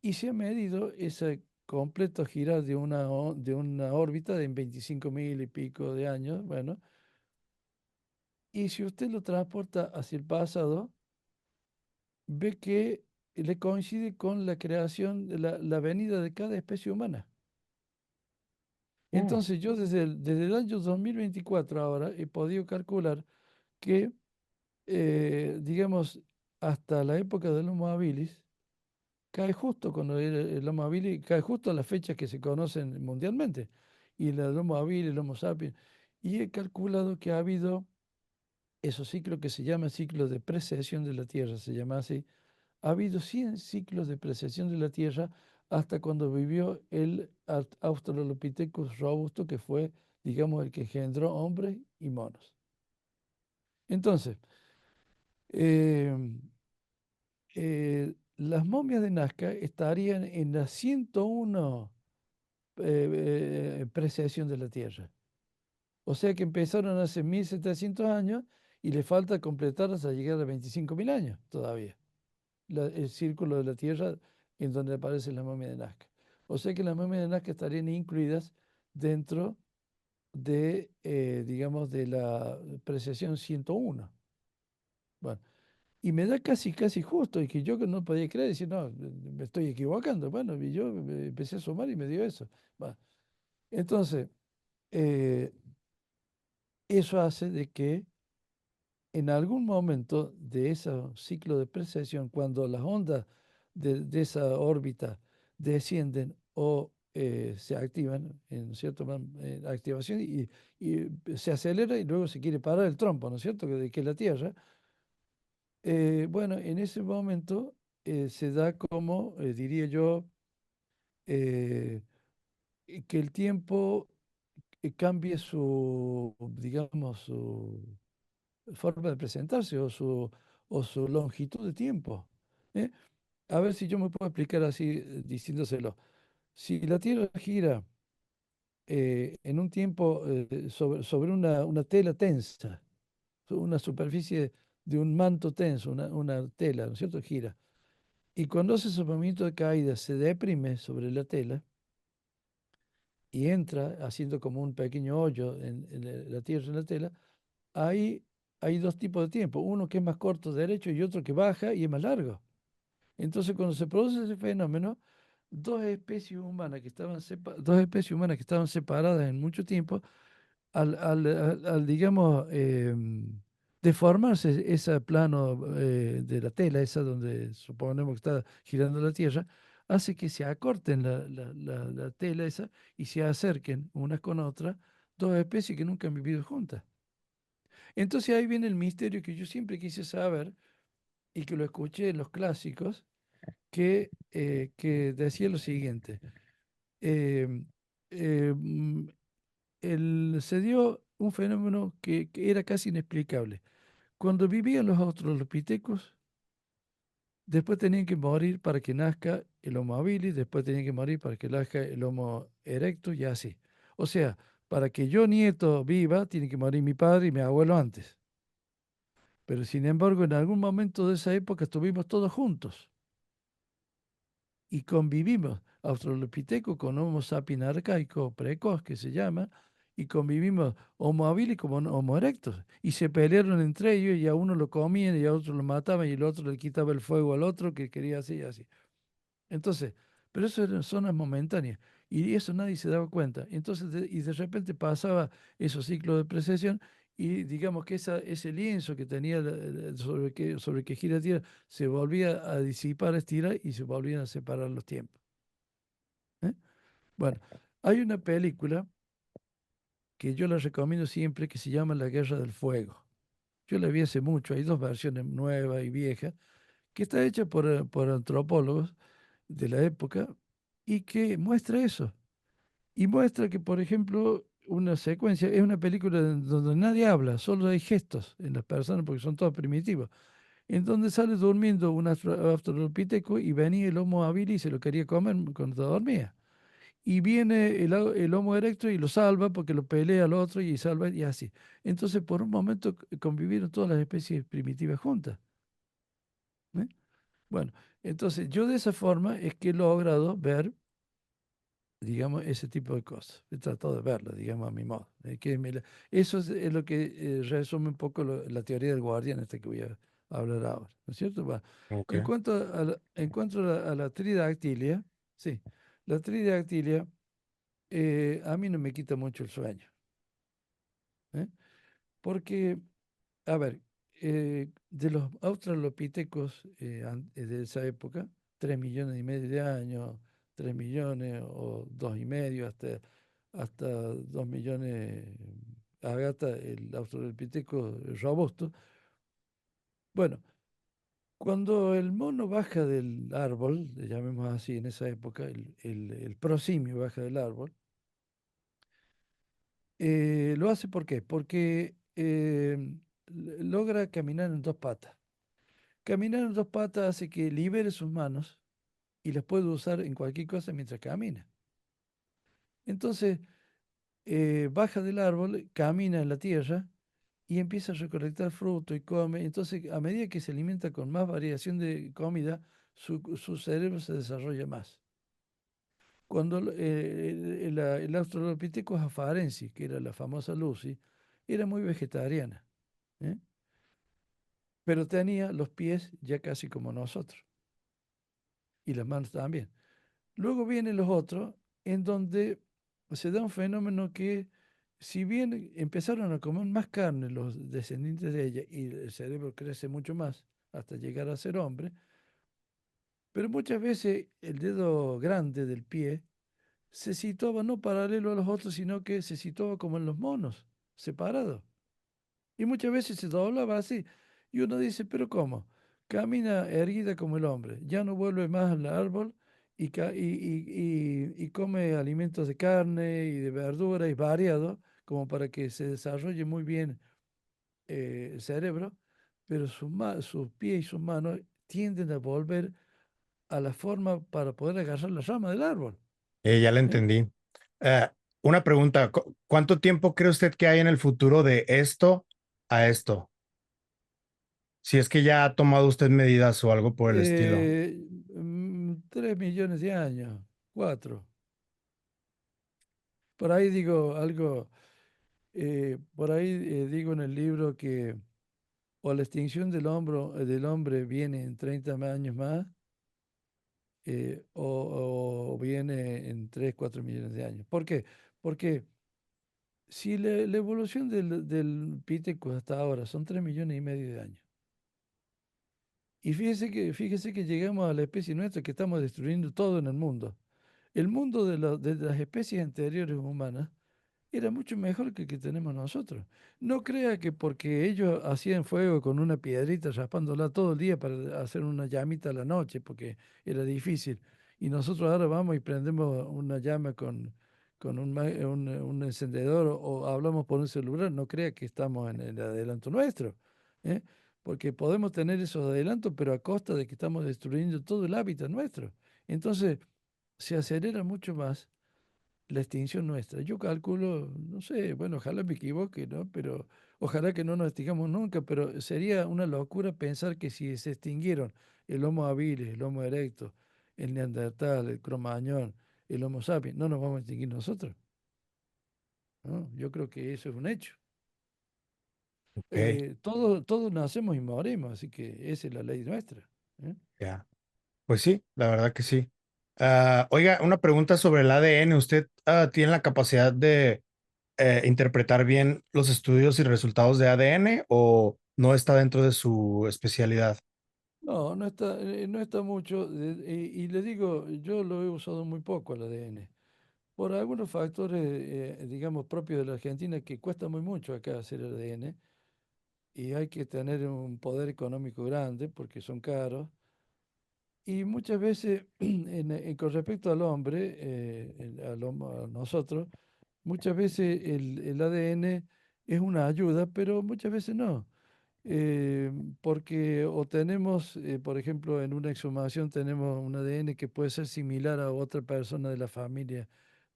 y se ha medido esa completo girar de una órbita de 25.000 y pico de años. Bueno, y si usted lo transporta hacia el pasado, ve que le coincide con la creación, la venida de cada especie humana. Uh, Entonces yo desde el año 2024 ahora he podido calcular que, digamos, hasta la época del Homo habilis, cae justo cuando era el Homo habilis, cae justo a las fechas que se conocen mundialmente. Y el Homo habilis, el Homo sapiens. Y he calculado que ha habido esos ciclos que se llaman ciclos de precesión de la Tierra, se llama así. Ha habido 100 ciclos de precesión de la Tierra hasta cuando vivió el Australopithecus robusto, que fue, digamos, el que engendró hombres y monos. Entonces, eh, las momias de Nazca estarían en la 101 precesión de la Tierra. O sea que empezaron hace 1.700 años y le falta completar hasta llegar a 25.000 años todavía. El círculo de la Tierra en donde aparece la momia de Nazca. O sea que las momias de Nazca estarían incluidas dentro de, digamos, de la precesión 101. Bueno, y me da casi justo, y que yo que no podía creer, decir, no, me estoy equivocando. Bueno, y yo empecé a sumar y me dio eso. Bueno, entonces, eh, eso hace de que en algún momento de ese ciclo de precesión, cuando las ondas de esa órbita descienden o se activan en cierta activación y se acelera y luego se quiere parar el trompo, ¿no es cierto? Que es la Tierra. Bueno, en ese momento se da como, diría yo, eh, que el tiempo cambie su, digamos, su forma de presentarse o su longitud de tiempo. ¿Eh? A ver si yo me puedo explicar así, diciéndoselo. Si la Tierra gira en un tiempo sobre una tela tensa, una superficie de un manto tenso, una tela, ¿no es cierto? Gira. Y cuando hace su movimiento de caída se deprime sobre la tela y entra haciendo como un pequeño hoyo en la Tierra en la tela. Ahí hay dos tipos de tiempo, uno que es más corto derecho y otro que baja y es más largo. Entonces, cuando se produce ese fenómeno, dos especies humanas que estaban separadas en mucho tiempo, digamos, deformarse ese plano de la tela, esa donde suponemos que está girando la Tierra, hace que se acorten la tela esa y se acerquen unas con otras dos especies que nunca han vivido juntas. Entonces ahí viene el misterio que yo siempre quise saber y que lo escuché en los clásicos, que decía lo siguiente. em, em, Se dio un fenómeno que era casi inexplicable. Cuando vivían los australopithecus, después tenían que morir para que nazca el Homo habilis, después tenían que morir para que nazca el Homo erectus y así. O sea, para que yo nieto viva, tiene que morir mi padre y mi abuelo antes. Pero sin embargo, en algún momento de esa época estuvimos todos juntos y convivimos, Australopithecus con Homo sapiens arcaico precoz, que se llama, y convivimos Homo habilis con Homo erectus. Y se pelearon entre ellos y a uno lo comían y a otro lo mataban y el otro le quitaba el fuego al otro que quería así y así. Entonces, pero eso eran zonas momentáneas y eso nadie se daba cuenta. Entonces, y de repente pasaba esos ciclos de precesión y digamos que ese lienzo que tenía sobre el que gira la Tierra se volvía a disipar, a estirar y se volvían a separar los tiempos. ¿Eh? Bueno, hay una película que yo la recomiendo siempre que se llama La Guerra del Fuego. Yo la vi hace mucho, hay dos versiones, nueva y vieja, que está hecha por antropólogos de la época y que muestra eso. Y muestra que, por ejemplo, una secuencia, es una película donde nadie habla, solo hay gestos en las personas porque son todos primitivos. En donde sale durmiendo un australopiteco y venía el Homo habilis y se lo quería comer cuando dormía. Y viene el Homo erectus y lo salva porque lo pelea al otro y salva y así. Entonces, por un momento convivieron todas las especies primitivas juntas. ¿Eh? Bueno, entonces yo de esa forma es que he logrado ver digamos, ese tipo de cosas. He tratado de verlo, digamos, a mi modo. Eso es lo que resume un poco la teoría del guardián, esta que voy a hablar ahora, ¿no es cierto? Va. Ok. En cuanto a la tridactilia, sí, la tridactilia a mí no me quita mucho el sueño, ¿eh? Porque, a ver, de los australopitecos de esa época, 3,5 millones de años, 3 millones o 2,5 hasta 2 millones, Agata, el australopiteco robusto. Bueno, cuando el mono baja del árbol, le llamemos así en esa época, el prosimio baja del árbol, lo hace ¿por qué? Porque logra caminar en dos patas. Caminar en dos patas hace que libere sus manos y las puede usar en cualquier cosa mientras camina. Entonces, baja del árbol, camina en la tierra y empieza a recolectar fruto y come. Entonces, a medida que se alimenta con más variación de comida, su cerebro se desarrolla más. Cuando el Australopithecus afarensis, que era la famosa Lucy, era muy vegetariana, ¿eh? Pero tenía los pies ya casi como nosotros y las manos también. Luego vienen los otros, en donde se da un fenómeno que, si bien empezaron a comer más carne los descendientes de ella y el cerebro crece mucho más hasta llegar a ser hombre, pero muchas veces el dedo grande del pie se situaba no paralelo a los otros, sino que se situaba como en los monos, separado. Y muchas veces se doblaba así. Y uno dice, pero ¿cómo? Camina erguida como el hombre, ya no vuelve más al árbol y come alimentos de carne y de verdura y variado, como para que se desarrolle muy bien el cerebro, pero sus pies y sus manos tienden a volver a la forma para poder agarrar la rama del árbol. Ya le ¿Eh? entendí. Eh, una pregunta, ¿cuánto tiempo cree usted que hay en el futuro de esto a esto? Si es que ya ha tomado usted medidas o algo por el estilo. 3 millones de años, 4. Por ahí digo algo, por ahí digo en el libro que o la extinción del hombre viene en 30 años más, o viene en 3 4 millones de años. ¿Por qué? Porque si la evolución del Pithecus hasta ahora son 3,5 millones de años, y fíjese que llegamos a la especie nuestra, que estamos destruyendo todo en el mundo. El mundo de las especies anteriores humanas era mucho mejor que el que tenemos nosotros. No crea que porque ellos hacían fuego con una piedrita raspándola todo el día para hacer una llamita a la noche, porque era difícil, y nosotros ahora vamos y prendemos una llama con un encendedor o hablamos por un celular, no crea que estamos en el adelanto nuestro, ¿eh? Porque podemos tener esos adelantos, pero a costa de que estamos destruyendo todo el hábitat nuestro. Entonces, se acelera mucho más la extinción nuestra. Yo calculo, no sé, bueno, ojalá me equivoque, ¿no? Pero ojalá que no nos extingamos nunca, pero sería una locura pensar que si se extinguieron el Homo habilis, el Homo erectus, el Neandertal, el Cromañón, el Homo sapiens, no nos vamos a extinguir nosotros, ¿no? Yo creo que eso es un hecho. Ok, Todos nacemos y morimos, así que esa es la ley nuestra, ¿eh? ya. Pues sí, la verdad que sí. Oiga, una pregunta sobre el ADN. ¿Usted tiene la capacidad de interpretar bien los estudios y resultados de ADN o no está dentro de su especialidad? No, no está mucho, y le digo, yo lo he usado muy poco el ADN. Por algunos factores, digamos, propios de la Argentina, que cuesta muy mucho acá hacer el ADN y hay que tener un poder económico grande porque son caros. Y muchas veces, con respecto al hombre, a nosotros, muchas veces el ADN es una ayuda, pero muchas veces no. Eh, Porque o tenemos, por ejemplo, en una exhumación tenemos un ADN que puede ser similar a otra persona de la familia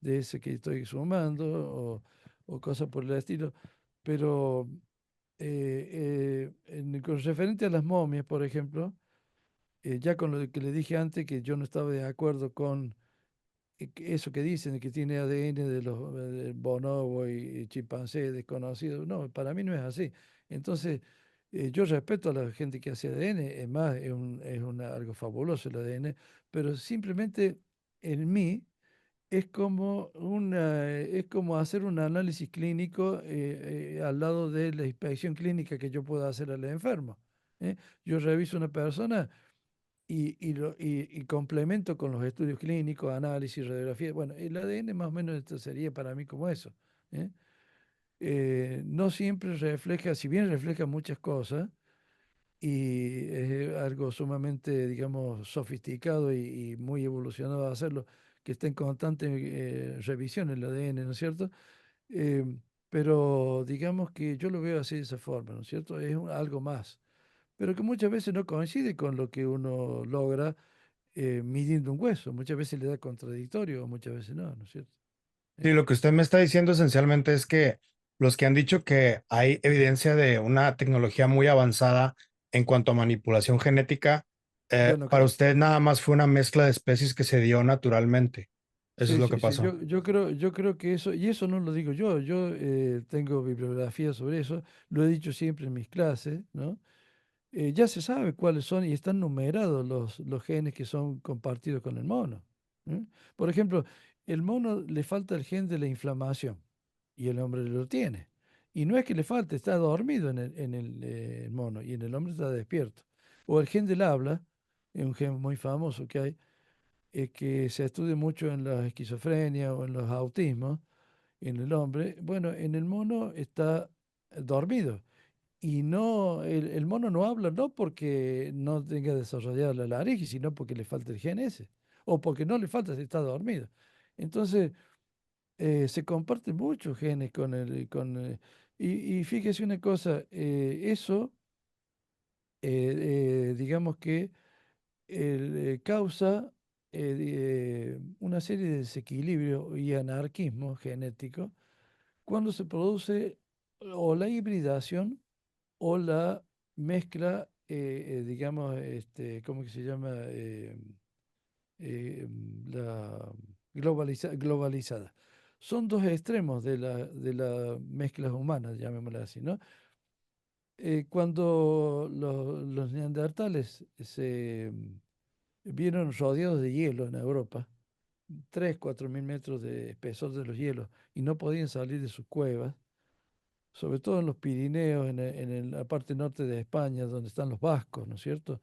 de ese que estoy exhumando o cosas por el estilo. Pero con referente a las momias, por ejemplo, ya con lo que le dije antes, que yo no estaba de acuerdo con eso que dicen de que tiene ADN de los bonobo y chimpancé desconocidos, no, para mí no es así. Entonces, yo respeto a la gente que hace ADN, es más, algo fabuloso el ADN, pero simplemente en mí es como hacer un análisis clínico al lado de la inspección clínica que yo pueda hacer al enfermo. ¿Eh? Yo reviso una persona y complemento con los estudios clínicos, análisis, radiografía. Bueno, el ADN más o menos esto sería para mí como eso. ¿Eh? No siempre refleja, si bien refleja muchas cosas, y es algo sumamente, digamos, sofisticado y muy evolucionado a hacerlo, que está en constante revisión el ADN, ¿no es cierto? Eh, pero digamos que yo lo veo así de esa forma, ¿no es cierto? Es algo más, pero que muchas veces no coincide con lo que uno logra midiendo un hueso. Muchas veces le da contradictorio, o muchas veces no, ¿no es cierto? Sí, ¿Eh? lo que usted me está diciendo esencialmente es que los que han dicho que hay evidencia de una tecnología muy avanzada en cuanto a manipulación genética, Yo no para creo. usted nada más fue una mezcla de especies que se dio naturalmente. Eso es Sí, lo que sí, sí. pasó. Yo creo que eso, y eso no lo digo yo, yo tengo bibliografía sobre eso, lo he dicho siempre en mis clases, ¿no? Ya se sabe cuáles son y están numerados los genes que son compartidos con el mono. ¿Eh? Por ejemplo, el mono le falta el gen de la inflamación y el hombre lo tiene. Y no es que le falte, está dormido el mono y en el hombre está despierto. O el gen del habla, es un gen muy famoso que hay, que se estudia mucho en la esquizofrenia o en los autismos, en el hombre. Bueno, en el mono está dormido. Y no, el mono no habla no porque no tenga desarrollada la laringe, sino porque le falta el gen ese. O porque no le falta si está dormido. Entonces, se comparten muchos genes y fíjese una cosa, eso, digamos que causa una serie de desequilibrios y anarquismo genético cuando se produce o la hibridación o la mezcla, digamos, ¿cómo que se llama? La globalizada. Son dos extremos de la mezclas humanas, llamémosla así, ¿no? Cuando los neandertales se vieron rodeados de hielo en Europa, 3, 4 mil metros de espesor de los hielos, y no podían salir de sus cuevas, sobre todo en los Pirineos, la parte norte de España, donde están los vascos, ¿no es cierto?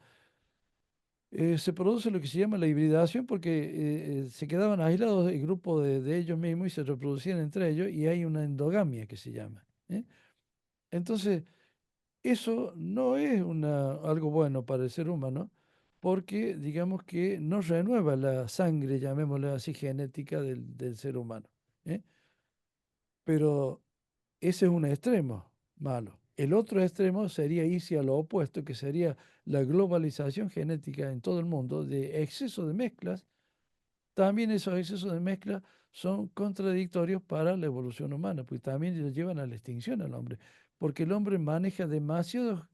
Se produce lo que se llama la hibridación porque se quedaban aislados el grupo de ellos mismos y se reproducían entre ellos y hay una endogamia que se llama. ¿Eh? Entonces, eso no es algo bueno para el ser humano porque digamos que no renueva la sangre, llamémosla así, genética del ser humano. ¿Eh? Pero ese es un extremo malo. El otro extremo sería irse a lo opuesto, que sería la globalización genética en todo el mundo de exceso de mezclas. También esos excesos de mezcla son contradictorios para la evolución humana, porque también lo llevan a la extinción al hombre, porque el hombre maneja demasiados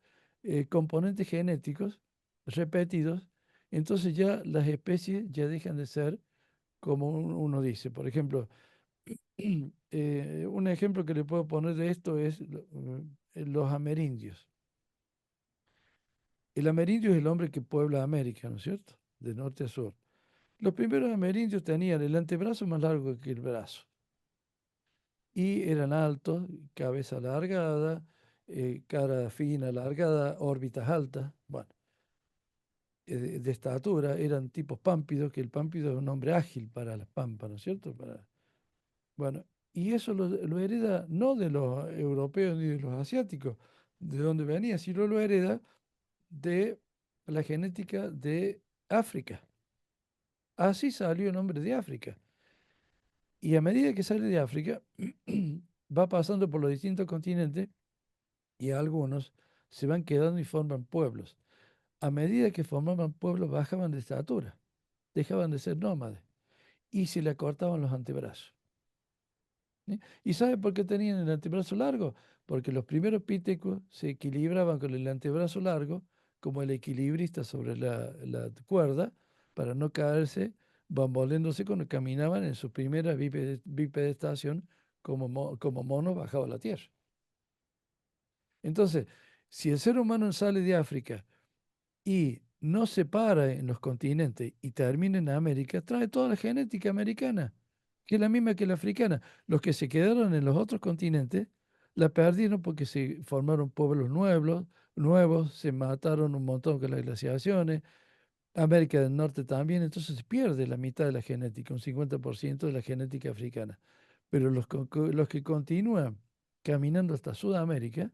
componentes genéticos repetidos, entonces ya las especies ya dejan de ser como uno dice. Por ejemplo, un ejemplo que le puedo poner de esto es los amerindios. El amerindio es el hombre que puebla América, ¿no es cierto? De norte a sur. Los primeros amerindios tenían el antebrazo más largo que el brazo y eran altos, cabeza alargada, cara fina, alargada, órbitas altas, bueno, de estatura, eran tipos pámpidos, que el pámpido es un hombre ágil para las pampas, ¿no es cierto? Bueno, y eso lo hereda no de los europeos ni de los asiáticos, de donde venía, sino lo hereda de la genética de África. Así salió el hombre de África. Y a medida que sale de África, va pasando por los distintos continentes y algunos se van quedando y forman pueblos. A medida que formaban pueblos, bajaban de estatura, dejaban de ser nómades y se le acortaban los antebrazos. ¿Sí? ¿Y sabe por qué tenían el antebrazo largo? Porque los primeros pítecos se equilibraban con el antebrazo largo, como el equilibrista sobre la cuerda, para no caerse bamboleándose cuando caminaban en su primera bipedestación como monos bajo la tierra. Entonces, si el ser humano sale de África y no se para en los continentes y termina en América, trae toda la genética americana, que es la misma que la africana. Los que se quedaron en los otros continentes la perdieron porque se formaron pueblos nuevos, se mataron un montón con las glaciaciones, América del Norte también, entonces se pierde la mitad de la genética, un 50% de la genética africana. Pero los que continúan caminando hasta Sudamérica,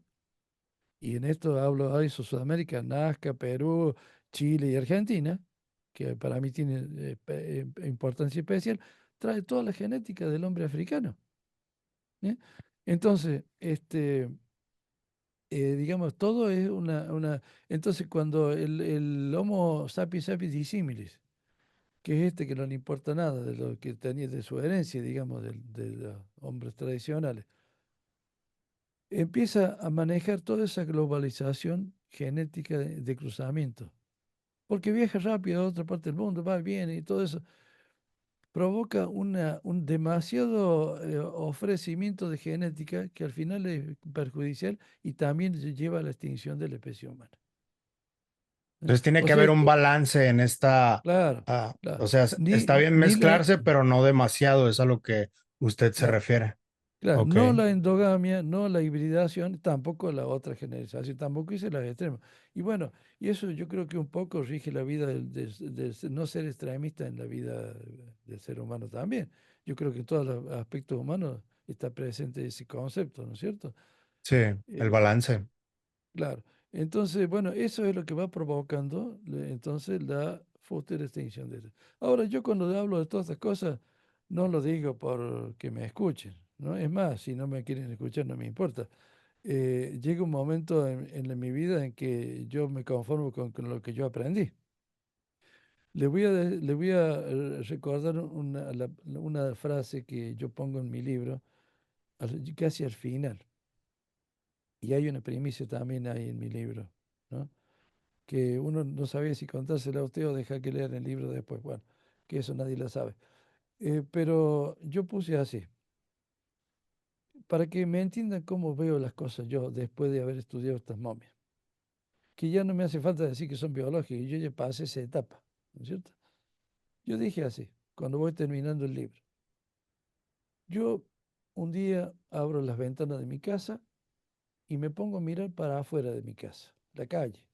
y en esto hablo de eso, Sudamérica, Nazca, Perú, Chile y Argentina, que para mí tiene importancia especial, trae toda la genética del hombre africano. ¿Eh? Entonces, digamos, todo es Entonces, cuando el Homo sapiens sapiens dissimilis, que es este que no le importa nada de lo que tenía de su herencia, digamos, de los hombres tradicionales, empieza a manejar toda esa globalización genética de cruzamiento, porque viaja rápido a otra parte del mundo, va, viene y todo eso provoca un demasiado ofrecimiento de genética que al final es perjudicial y también lleva a la extinción de la especie humana. ¿Eh? Entonces tiene O que sea haber un que, balance en esta, claro, o claro, sea, está bien ni la, mezclarse, pero no demasiado, es a lo que usted se claro, refiere. claro, Ok, no la endogamia, no la hibridación, tampoco la otra generalización, tampoco hice las extremas. Y bueno, y eso yo creo que un poco rige la vida no ser extremista en la vida del ser humano también. Yo creo que en todos los aspectos humanos está presente ese concepto, ¿no es cierto? sí, el Eh, balance. claro. Entonces, bueno, eso es lo que va provocando entonces la futura extinción de eso. Ahora, yo cuando hablo de todas estas cosas, no lo digo por que me escuchen, ¿no? Es más, si no me quieren escuchar, no me importa. Llega un momento mi vida en que yo me conformo con lo que yo aprendí. Le voy a recordar una frase que yo pongo en mi libro, casi al final. Y hay una primicia también ahí en mi libro, ¿no? Que uno no sabía si contársela a usted o dejar que lean el libro después. Bueno, que eso nadie lo sabe. Pero yo puse así, para que me entiendan cómo veo las cosas yo después de haber estudiado estas momias. Que ya no me hace falta decir que son biológicas, yo ya pasé esa etapa, ¿no es cierto? Yo dije así, cuando voy terminando el libro. Yo un día abro las ventanas de mi casa y me pongo a mirar para afuera de mi casa, la calle.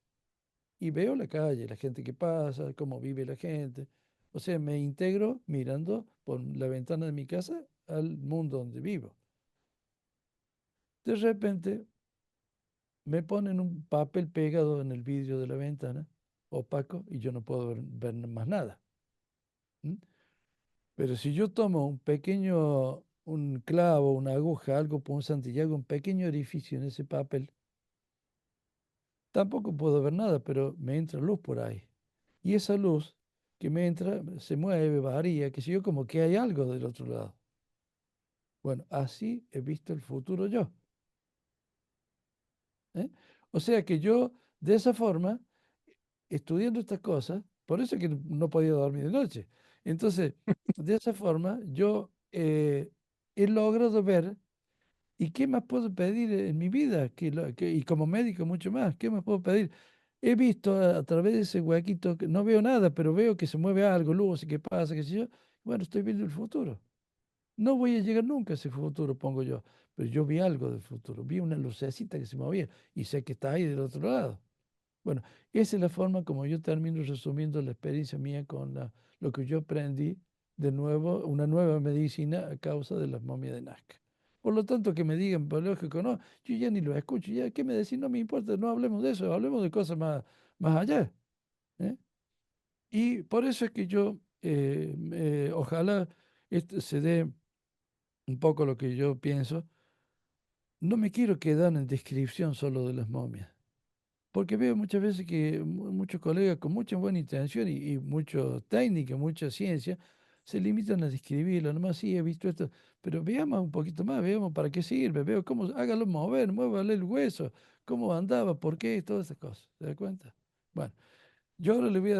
Y veo la calle, la gente que pasa, cómo vive la gente. O sea, me integro mirando por la ventana de mi casa al mundo donde vivo. De repente me ponen un papel pegado en el vidrio de la ventana, opaco, y yo no puedo ver más nada. ¿M? Pero si yo tomo un clavo, una aguja, algo punzante y hago un pequeño orificio en ese papel, tampoco puedo ver nada, pero me entra luz por ahí. Y esa luz que me entra se mueve, varía, que sé yo, como que hay algo del otro lado. Bueno, así he visto el futuro yo. ¿Eh? O sea que yo, de esa forma, estudiando estas cosas, por eso que no podía dormir de noche. Entonces, de esa forma, yo he logrado ver. ¿Y qué más puedo pedir en mi vida? Y como médico mucho más, ¿qué más puedo pedir? He visto a través de ese huequito, que no veo nada, pero veo que se mueve algo, luz, y qué pasa, qué sé yo. Bueno, estoy viendo el futuro. No voy a llegar nunca a ese futuro, pongo yo, pero yo vi algo del futuro, vi una lucecita que se movía y sé que está ahí del otro lado. Bueno, esa es la forma como yo termino resumiendo la experiencia mía con lo que yo aprendí de nuevo, una nueva medicina a causa de las momias de Nazca. Por lo tanto, que me digan biológico, no, yo ya ni lo escucho, ya, ¿qué me decís? No me importa, no hablemos de eso, hablemos de cosas más allá. ¿Eh? Y por eso es que yo, ojalá se dé un poco lo que yo pienso, no me quiero quedar en descripción solo de las momias. Porque veo muchas veces que muchos colegas con mucha buena intención y mucha técnica, mucha ciencia, se limitan a describirlo. Nomás sí, he visto esto, pero veamos un poquito más, veamos para qué sirve, veo cómo, hágalo mover, muévale el hueso, cómo andaba, por qué, todas esas cosas. ¿Se da cuenta? Bueno, Yo ahora le voy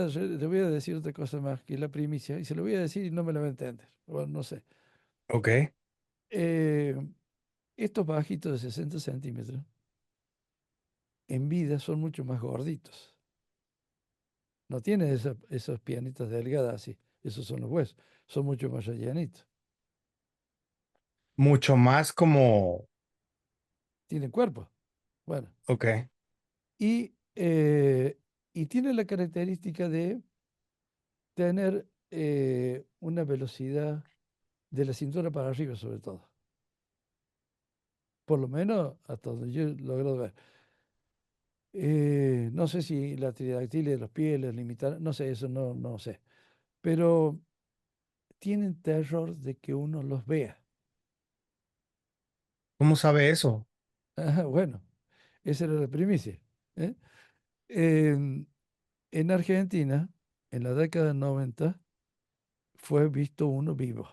a decir otra cosa más que la primicia, y se lo voy a decir y no me la va a entender. Bueno, no sé. Ok. Eh, Estos bajitos de 60 centímetros en vida son mucho más gorditos. No tienen esas piernitas delgadas así. Esos son los huesos. Son mucho más rellenitos. Mucho más como, Tienen cuerpo. Bueno, ok. y, y tiene la característica de tener una velocidad de la cintura para arriba, sobre todo. Por lo menos hasta donde yo logro ver. No sé si la tridactilia de los pies les limita, no sé, eso no sé. Pero tienen terror de que uno los vea. ¿Cómo sabe eso? Ajá, bueno, esa era la primicia. ¿Eh? En, en Argentina, en la década del 90, fue visto uno vivo.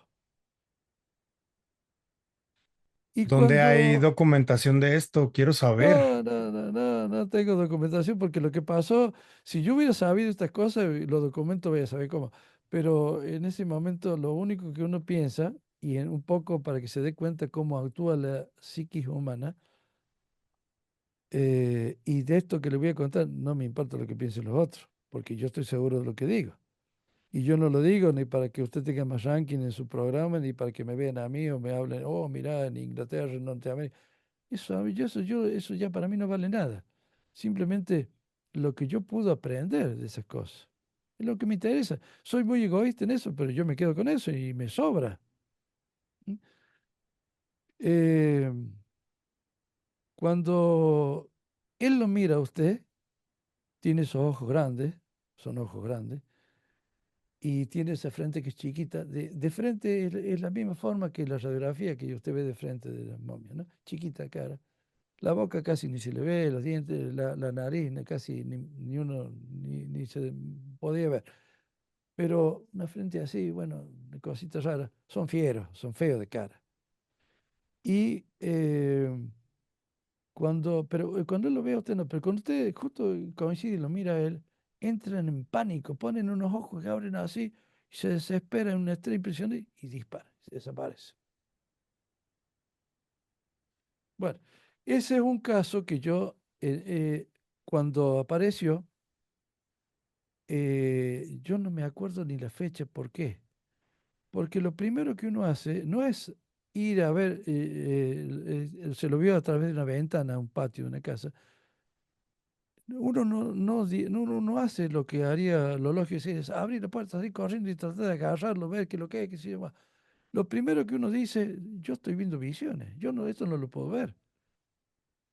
Y ¿Dónde hay cuando... documentación de esto? Quiero saber. No tengo documentación porque lo que pasó, si yo hubiera sabido estas cosas, lo documento, voy a saber cómo. Pero en ese momento lo único que uno piensa, y un poco para que se dé cuenta cómo actúa la psiquis humana, y de esto que le voy a contar, no me importa lo que piensen los otros, porque yo estoy seguro de lo que digo. Y yo no lo digo ni para que usted tenga más ranking en su programa, ni para que me vean a mí o me hablen, oh, mirá, en Inglaterra, en Norteamérica. Eso, eso ya para mí no vale nada. Simplemente lo que yo puedo aprender de esas cosas. Es lo que me interesa. Soy muy egoísta en eso, pero yo me quedo con eso y me sobra. ¿Mm? Eh, Cuando él lo mira a usted, tiene esos ojos grandes, son ojos grandes, y tiene esa frente que es chiquita. De frente es la misma forma que la radiografía que usted ve de frente de la momia, ¿no? Chiquita cara. La boca casi ni se le ve, los dientes, la nariz casi ni uno ni se podía ver. Pero una frente así, bueno, de cositas raras, son fieros, son feos de cara. Y cuando él lo ve a usted, no, pero cuando usted justo coincide y lo mira a él, entran en pánico, ponen unos ojos que abren así, se desesperan en una extrema impresión y disparan, se desaparece. Bueno, ese es un caso que yo, cuando apareció, yo no me acuerdo ni la fecha, ¿por qué? Porque lo primero que uno hace no es ir a ver, se lo vio a través de una ventana, un patio de una casa. Uno uno no hace lo que haría lo lógico, es abrir la puerta, así corriendo y tratar de agarrarlo, ver qué es lo que es, qué se llama. Lo primero que uno dice, yo estoy viendo visiones, yo no, esto no lo puedo ver.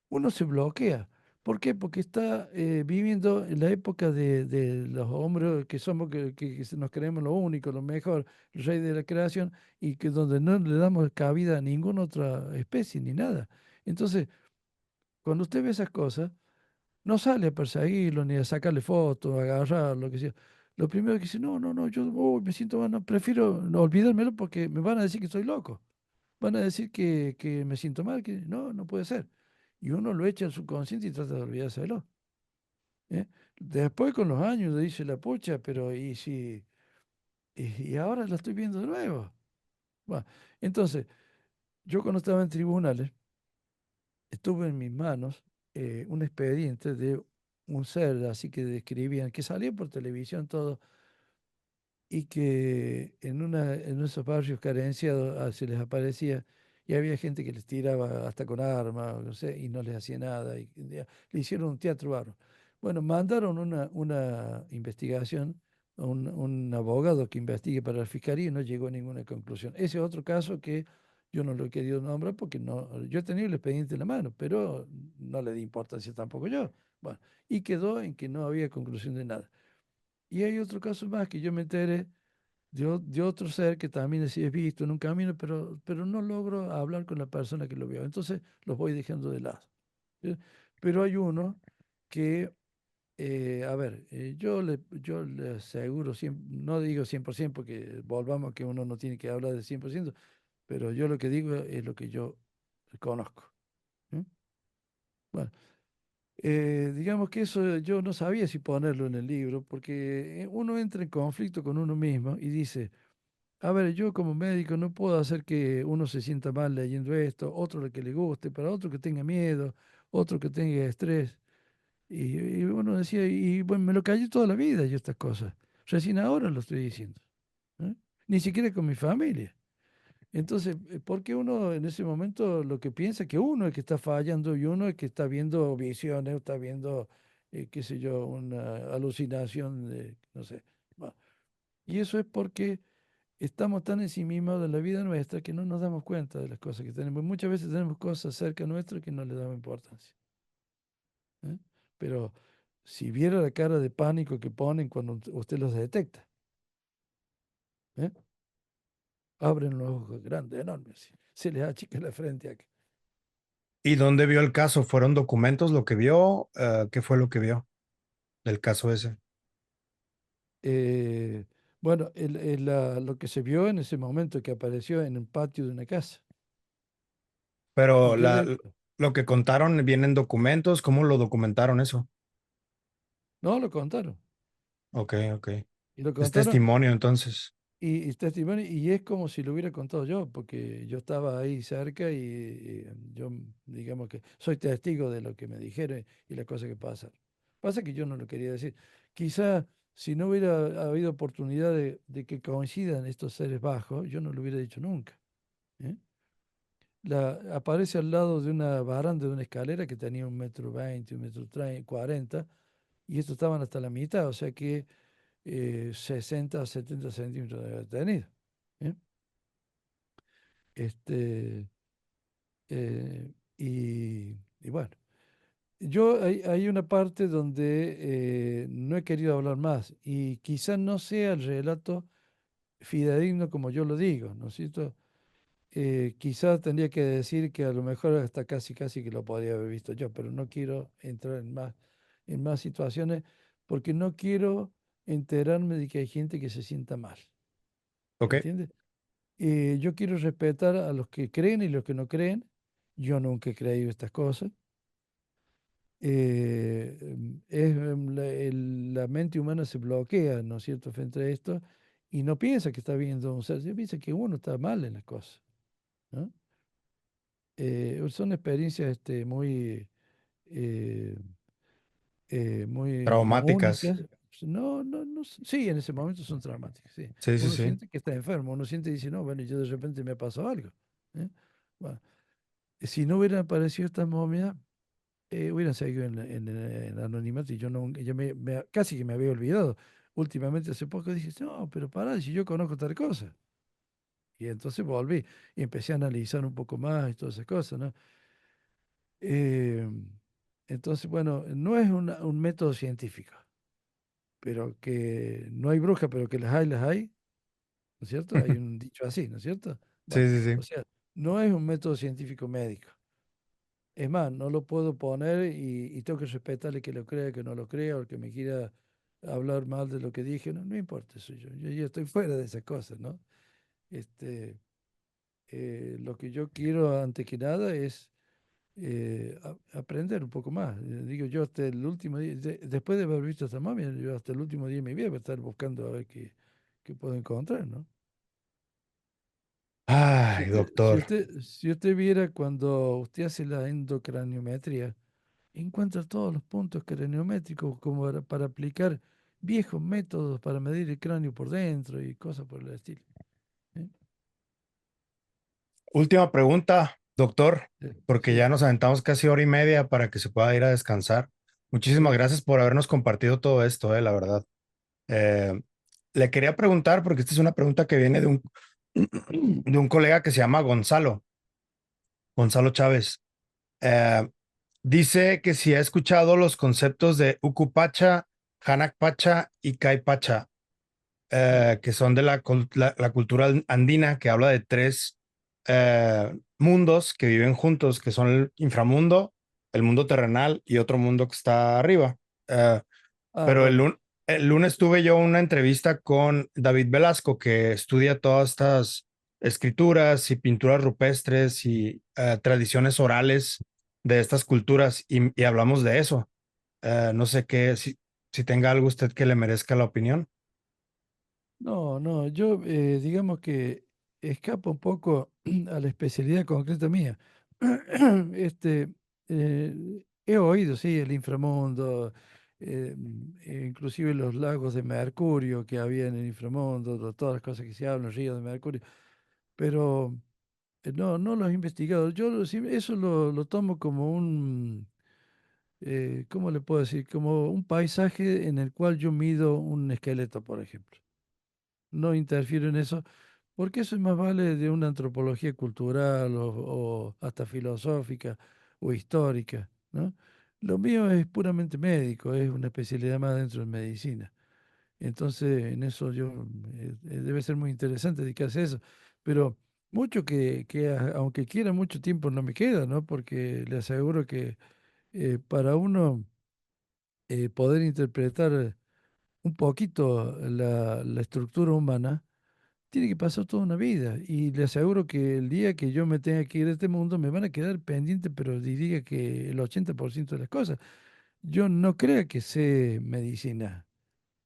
Uno se bloquea. ¿Por qué? Porque está viviendo en la época de los hombres que somos, nos creemos lo único, lo mejor, el rey de la creación, y que donde no le damos cabida a ninguna otra especie ni nada. Entonces, cuando usted ve esas cosas, no sale a perseguirlo, ni a sacarle fotos, a agarrarlo, lo que sea. Lo primero que dice, no, yo me siento mal, no, prefiero no olvidármelo porque me van a decir que estoy loco. Van a decir que me siento mal, que no puede ser. Y uno lo echa al subconsciente y trata de olvidárselo. ¿Eh? Después con los años le dice la pucha, pero ¿y si y ahora la estoy viendo de nuevo? Bueno, entonces, yo cuando estaba en tribunales, estuve en mis manos un expediente de un ser así que describían, que salía por televisión todo, y que en esos barrios carenciados se les aparecía y había gente que les tiraba hasta con armas, no sé, y no les hacía nada, y le hicieron un teatro barro. Bueno, mandaron una investigación, un abogado que investigue para la fiscalía y no llegó a ninguna conclusión. Ese es otro caso que yo no lo he querido nombrar porque no, yo he tenido el expediente en la mano, pero no le di importancia tampoco yo. Bueno, y quedó en que no había conclusión de nada. Y hay otro caso más que yo me enteré de otro ser que también sí es visto en un camino, pero no logro hablar con la persona que lo vio. Entonces los voy dejando de lado. ¿Sí? Pero hay uno que, a ver, yo le aseguro, no digo 100% porque volvamos que uno no tiene que hablar del 100%, pero yo lo que digo es lo que yo conozco. ¿Mm? Bueno, Digamos que eso yo no sabía si ponerlo en el libro, porque uno entra en conflicto con uno mismo y dice, a ver, yo como médico no puedo hacer que uno se sienta mal leyendo esto, otro le que le guste, para otro que tenga miedo, otro que tenga estrés. Y uno decía, y bueno, me lo callé toda la vida yo estas cosas. Recién ahora lo estoy diciendo. ¿Eh? Ni siquiera con mi familia. Entonces, ¿por qué uno en ese momento lo que piensa que uno es el que está fallando y uno es el que está viendo visiones, o está viendo, qué sé yo, una alucinación de, no sé. Bueno, y eso es porque estamos tan ensimismados de la vida nuestra que no nos damos cuenta de las cosas que tenemos. Muchas veces tenemos cosas cerca nuestro que no le damos importancia. ¿Eh? Pero si viera la cara de pánico que ponen cuando usted los detecta, ¿eh? Abren los ojos grandes, enormes, así. Se les achica la frente acá. ¿Y dónde vio el caso? ¿Fueron documentos lo que vio? ¿Qué fue lo que vio del caso ese? Eh, bueno, lo que se vio en ese momento que apareció en el patio de una casa. Y Pero yo le, lo que contaron viene en documentos. ¿Cómo lo documentaron eso? no, lo contaron. Ok, ok. Y lo Es contaron testimonio entonces. y testimonio, y es como si lo hubiera contado yo, porque yo estaba ahí cerca y yo, digamos que soy testigo de lo que me dijeron y las cosas que pasan. Pasa que yo no lo quería decir. Quizá si no hubiera habido oportunidad de que coincidan estos seres bajos, yo no lo hubiera dicho nunca. ¿Eh? Aparece al lado de una baranda de una escalera que tenía 1,20 m, 1,40 m, y estos estaban hasta la mitad, o sea que 60 a 70 centímetros de haber tenido. ¿Eh? Este, y bueno, hay una parte donde no he querido hablar más y quizás no sea el relato fidedigno como yo lo digo, ¿no es cierto? Quizás tendría que decir que a lo mejor hasta casi casi que lo podría haber visto yo, pero no quiero entrar en más situaciones porque no quiero enterarme de que hay gente que se sienta mal. ¿Me Ok. entiendes? Yo quiero respetar a los que creen y los que no creen. Yo nunca he creído estas cosas. La mente humana se bloquea, ¿no es cierto?, frente a esto y no piensa que está viendo un ser, piensa que uno está mal en las cosas, ¿no? Son experiencias muy, eh, muy, digamos, Traumáticas. únicas. No, no, no, sí, en ese momento son traumáticas, sí. Sí, sí, Uno sí. siente que está enfermo, uno siente y dice, no, bueno, yo de repente me pasó algo. ¿Eh? Bueno, si no hubieran aparecido estas momias, hubieran seguido en anonimato y yo, no, yo casi que me había olvidado. Últimamente, hace poco dije, no, pero pará, si yo conozco tal cosa. Y entonces volví y empecé a analizar un poco más y todas esas cosas, ¿no? Eh, entonces, bueno, no es un método científico, pero que no hay brujas, pero que las hay, ¿no es cierto? Hay un dicho así, ¿no es cierto? Sí, Bueno, sí, o sí. sea, no es un método científico médico. Es más, no lo puedo poner y tengo que respetarle que lo crea, que no lo crea, o que me quiera hablar mal de lo que dije. No, no importa eso, yo ya estoy fuera de esas cosas, ¿no? Este, lo que yo quiero, antes que nada, es aprender un poco más. Digo, yo hasta el último día, después de haber visto a esta momia, yo hasta el último día de mi vida voy a estar buscando a ver qué puedo encontrar, ¿no? Si Ay, usted, si doctor. usted, si usted viera cuando usted hace la endocraniometría, encuentra todos los puntos craniométricos como para aplicar viejos métodos para medir el cráneo por dentro y cosas por el estilo. ¿Eh? Última pregunta, doctor, porque ya Sí, nos aventamos casi hora y media para que se pueda ir a descansar. Muchísimas sí, gracias por habernos compartido todo esto, la verdad. Eh, Le quería preguntar, porque esta es una pregunta que viene de un colega que se llama Gonzalo, Gonzalo Chávez. Eh, Dice que si ha escuchado los conceptos de Ukupacha, Hanakpacha y Kaipacha, sí. que son de la cultura andina, que habla de tres mundos que viven juntos, que son el inframundo, el mundo terrenal y otro mundo que está arriba. Eh, Ah, pero bueno, el lunes tuve yo una entrevista con David Velasco, que estudia todas estas escrituras y pinturas rupestres y tradiciones orales de estas culturas y hablamos de eso. No sé si tenga algo usted que le merezca la opinión. No, no, yo digamos que escapo un poco a la especialidad concreta mía. Este, he oído, sí, el inframundo, inclusive los lagos de mercurio que había en el inframundo, todas las cosas que se hablan, ríos de mercurio, pero no, no los he investigado. Eso lo tomo como un, ¿cómo le puedo decir? Como un paisaje en el cual yo mido un esqueleto, por ejemplo. No interfiero en eso, porque eso es más vale de una antropología cultural o hasta filosófica o histórica, ¿no? Lo mío es puramente médico, es una especialidad más dentro de medicina. Entonces, en eso debe ser muy interesante dedicarse a eso. Pero mucho aunque quiera mucho tiempo, no me queda, ¿no? Porque le aseguro que para uno poder interpretar un poquito la estructura humana, tiene que pasar toda una vida. Y le aseguro que el día que yo me tenga que ir de este mundo, me van a quedar pendientes, pero diría que el 80% de las cosas. Yo no creo que sé medicina,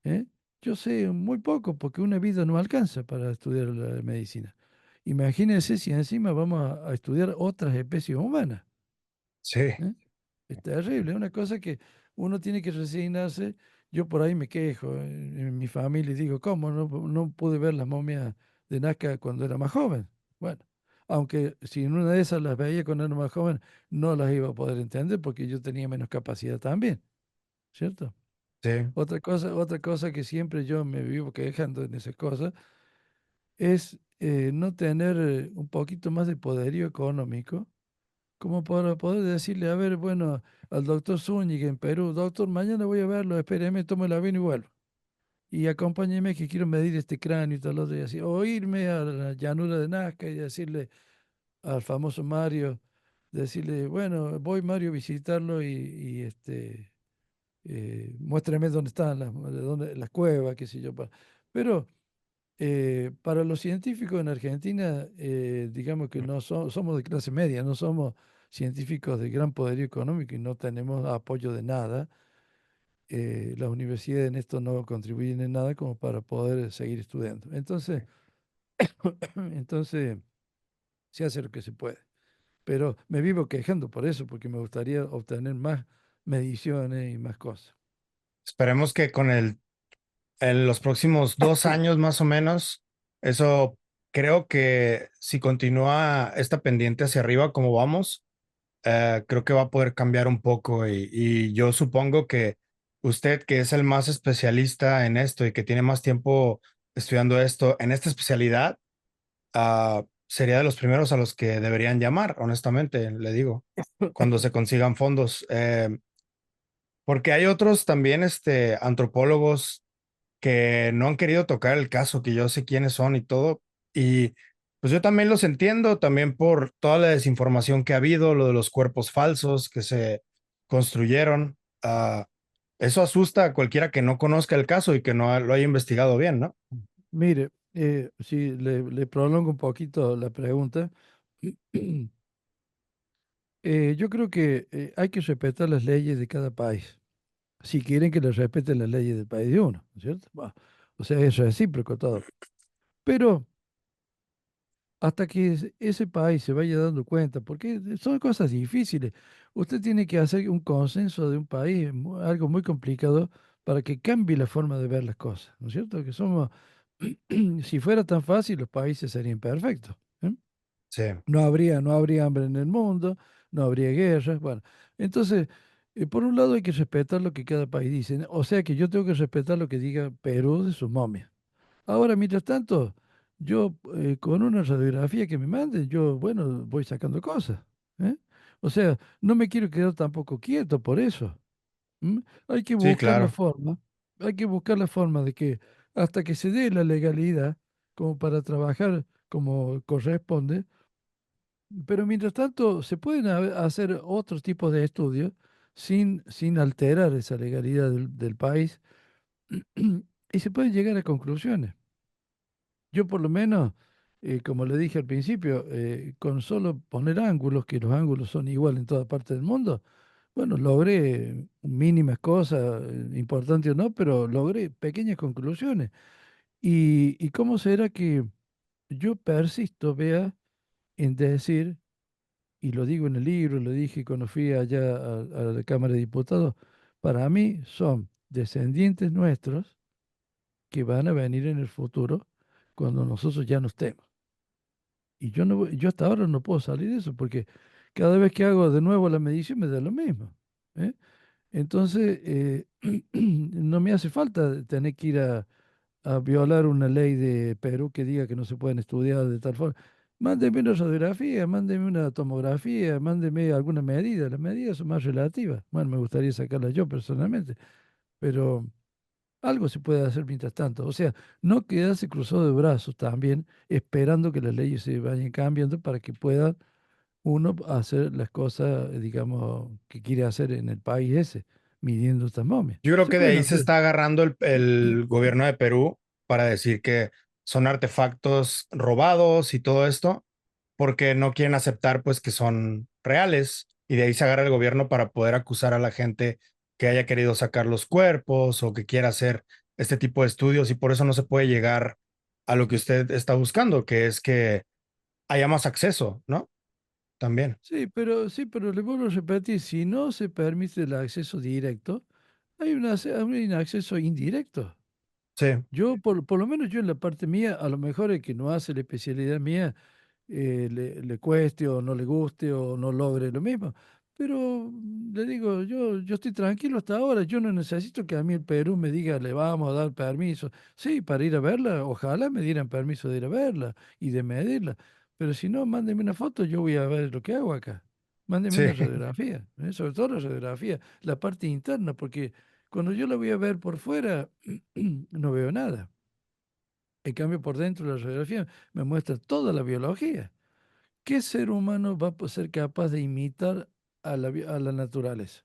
¿eh? Yo sé muy poco porque una vida no alcanza para estudiar la medicina. Imagínense si encima vamos a estudiar otras especies humanas, Sí, ¿eh? Es terrible, es una cosa que uno tiene que resignarse. Yo por ahí me quejo en mi familia y digo, ¿cómo no pude ver las momias de Nazca cuando era más joven? Bueno, aunque si en una de esas las veía cuando era más joven, no las iba a poder entender porque yo tenía menos capacidad también, ¿cierto? sí. Otra cosa que siempre yo me vivo quejando en esas cosas es no tener un poquito más de poderío económico como para poder decirle, a ver, bueno, al doctor Zúñiga en Perú, doctor, mañana voy a verlo, espéreme, tomo el avión y vuelvo. Y acompáñeme que quiero medir este cráneo y tal, otro, y así. O irme a la llanura de Nazca y decirle al famoso Mario, decirle, bueno, voy Mario a visitarlo muéstrame dónde están las cuevas, qué sé yo. Pero para los científicos en Argentina, digamos que no somos de clase media, no somos científicos de gran poderío económico y no tenemos apoyo de nada. Las universidades en esto no contribuyen en nada como para poder seguir estudiando. Entonces se hace lo que se puede. Pero me vivo quejando por eso, porque me gustaría obtener más mediciones y más cosas. Esperemos que en los próximos 2 años más o menos, eso creo que si continúa esta pendiente hacia arriba como vamos, creo que va a poder cambiar un poco y yo supongo que usted, que es el más especialista en esto y que tiene más tiempo estudiando esto, en esta especialidad, sería de los primeros a los que deberían llamar, honestamente, le digo, cuando se consigan fondos. Porque hay otros también, antropólogos que no han querido tocar el caso, que yo sé quiénes son y todo. Y pues yo también los entiendo, también por toda la desinformación que ha habido, lo de los cuerpos falsos que se construyeron. Eso asusta a cualquiera que no conozca el caso y que no lo haya investigado bien, ¿no? Mire, si le prolongo un poquito la pregunta. Yo creo que hay que respetar las leyes de cada país, si quieren que les respeten las leyes del país de uno, ¿no es cierto? Bah, o sea, es recíproco todo. Pero hasta que ese país se vaya dando cuenta, porque son cosas difíciles, usted tiene que hacer un consenso de un país, algo muy complicado, para que cambie la forma de ver las cosas, ¿no es cierto? Que somos, si fuera tan fácil, los países serían perfectos, ¿eh? Sí, No habría hambre en el mundo, no habría guerras. Bueno, entonces, por un lado hay que respetar lo que cada país dice, ¿no? O sea que yo tengo que respetar lo que diga Perú de sus momias. Ahora, mientras tanto, yo con una radiografía que me manden, yo, bueno, voy sacando cosas, ¿eh? O sea, no me quiero quedar tampoco quieto por eso. ¿M? Hay que sí, buscar la claro. forma, hay que buscar la forma de que hasta que se dé la legalidad como para trabajar como corresponde, pero mientras tanto, se pueden hacer otros tipos de estudios sin alterar esa legalidad del país y se pueden llegar a conclusiones. Yo por lo menos como le dije al principio, con solo poner ángulos, que los ángulos son igual en toda parte del mundo, bueno, logré mínimas cosas, importantes o no, pero logré pequeñas conclusiones. Y cómo será que yo persisto, vea, en decir, y lo digo en el libro, lo dije cuando fui allá a la Cámara de Diputados, para mí son descendientes nuestros que van a venir en el futuro cuando nosotros ya no estemos. Y yo, no, yo hasta ahora no puedo salir de eso porque cada vez que hago de nuevo la medición me da lo mismo. ¿Eh? Entonces, no me hace falta tener que ir a violar una ley de Perú que diga que no se pueden estudiar de tal forma. Mándeme una radiografía, mándeme una tomografía, mándeme alguna medida. Las medidas son más relativas. Bueno, me gustaría sacarlas yo personalmente, pero algo se puede hacer mientras tanto. O sea, no quedarse cruzado de brazos también, esperando que las leyes se vayan cambiando para que pueda uno hacer las cosas, digamos, que quiere hacer en el país ese, midiendo estas momias. Yo creo Se que de pueden ahí se hacer. está agarrando el gobierno de Perú para decir que son artefactos robados y todo esto, porque no quieren aceptar pues que son reales. Y de ahí se agarra el gobierno para poder acusar a la gente que haya querido sacar los cuerpos o que quiera hacer este tipo de estudios y por eso no se puede llegar a lo que usted está buscando, que es que haya más acceso, ¿no? También. Sí, pero le vuelvo a repetir, si no se permite el acceso directo, hay un acceso indirecto. Sí, Yo, por lo menos yo en la parte mía, a lo mejor el que no hace la especialidad mía, le cueste o no le guste o no logre lo mismo. Pero le digo, yo estoy tranquilo hasta ahora, yo no necesito que a mí el Perú me diga, le vamos a dar permiso. Sí, para ir a verla, ojalá me dieran permiso de ir a verla y de medirla. Pero si no, mándeme una foto, yo voy a ver lo que hago acá. Mándeme sí. una radiografía, sobre todo la radiografía, la parte interna, porque cuando yo la voy a ver por fuera, no veo nada. En cambio, por dentro de la radiografía me muestra toda la biología. ¿Qué ser humano va a ser capaz de imitar a la naturaleza?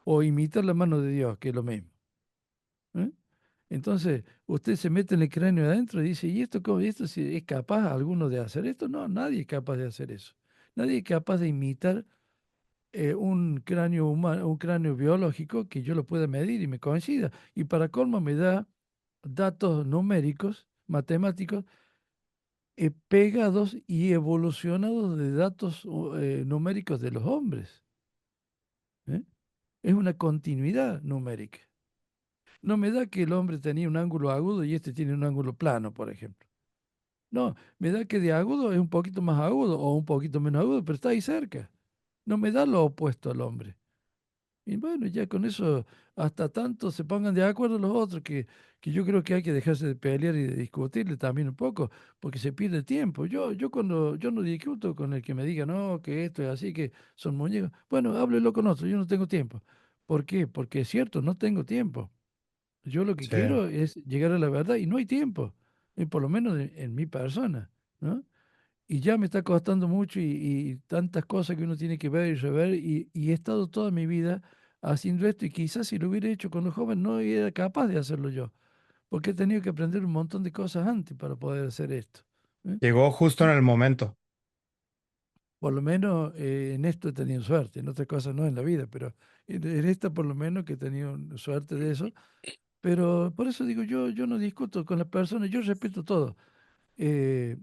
O imitar la mano de Dios, que es lo mismo. ¿Eh? Entonces, usted se mete en el cráneo adentro y dice, ¿y esto cómo? ¿Y esto si es capaz alguno de hacer esto? No, nadie es capaz de hacer eso. Nadie es capaz de imitar un cráneo humano, un cráneo biológico que yo lo pueda medir y me coincida. Y para colmo me da datos numéricos, matemáticos, pegados y evolucionados de datos numéricos de los hombres. ¿Eh? Es una continuidad numérica. No me da que el hombre tenía un ángulo agudo y este tiene un ángulo plano, por ejemplo. No, me da que de agudo es un poquito más agudo o un poquito menos agudo, pero está ahí cerca. No me da lo opuesto al hombre. Y bueno, ya con eso, hasta tanto se pongan de acuerdo los otros, que yo creo que hay que dejarse de pelear y de discutirle también un poco, porque se pierde tiempo. Yo no discuto con el que me diga, no, que esto es así, que son muñecos. Bueno, háblelo con otro, yo no tengo tiempo. ¿Por qué? Porque es cierto, no tengo tiempo. Yo lo que Sí. quiero es llegar a la verdad y no hay tiempo, y por lo menos en mi persona, ¿no? Y ya me está costando mucho y tantas cosas que uno tiene que ver y rever y he estado toda mi vida haciendo esto y quizás si lo hubiera hecho cuando joven no era capaz de hacerlo yo, porque he tenido que aprender un montón de cosas antes para poder hacer esto. ¿Eh? Llegó justo en el momento. Por lo menos en esto he tenido suerte, en otras cosas no en la vida, pero en esta por lo menos que he tenido suerte de eso. Pero por eso digo, yo no discuto con las personas, yo respeto todo. Eh,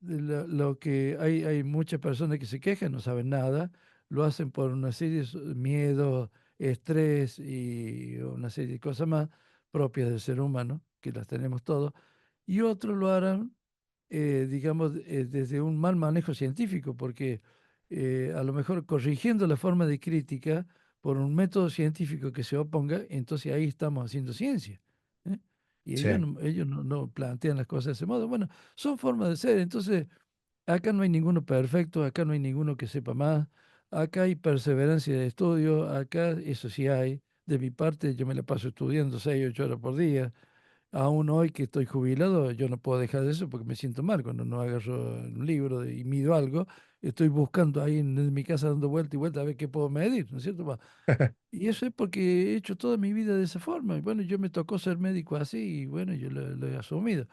lo que hay muchas personas que se quejan, no saben nada, lo hacen por una serie de miedos, estrés y una serie de cosas más propias del ser humano, que las tenemos todos, y otros lo harán, digamos, desde un mal manejo científico, porque a lo mejor corrigiendo la forma de crítica por un método científico que se oponga, entonces ahí estamos haciendo ciencia. ¿Eh? Y Sí. ellos no plantean las cosas de ese modo. Bueno, son formas de ser. Entonces, acá no hay ninguno perfecto, acá no hay ninguno que sepa más, acá hay perseverancia de estudio, acá eso sí hay. De mi parte, yo me la paso estudiando 6, 8 horas por día. Aún hoy que estoy jubilado, yo no puedo dejar de eso porque me siento mal cuando no agarro un libro y mido algo. Estoy buscando ahí en mi casa dando vuelta y vuelta a ver qué puedo medir, ¿no es cierto? Y eso es porque he hecho toda mi vida de esa forma. Y bueno, yo me tocó ser médico así y bueno, yo lo he asumido.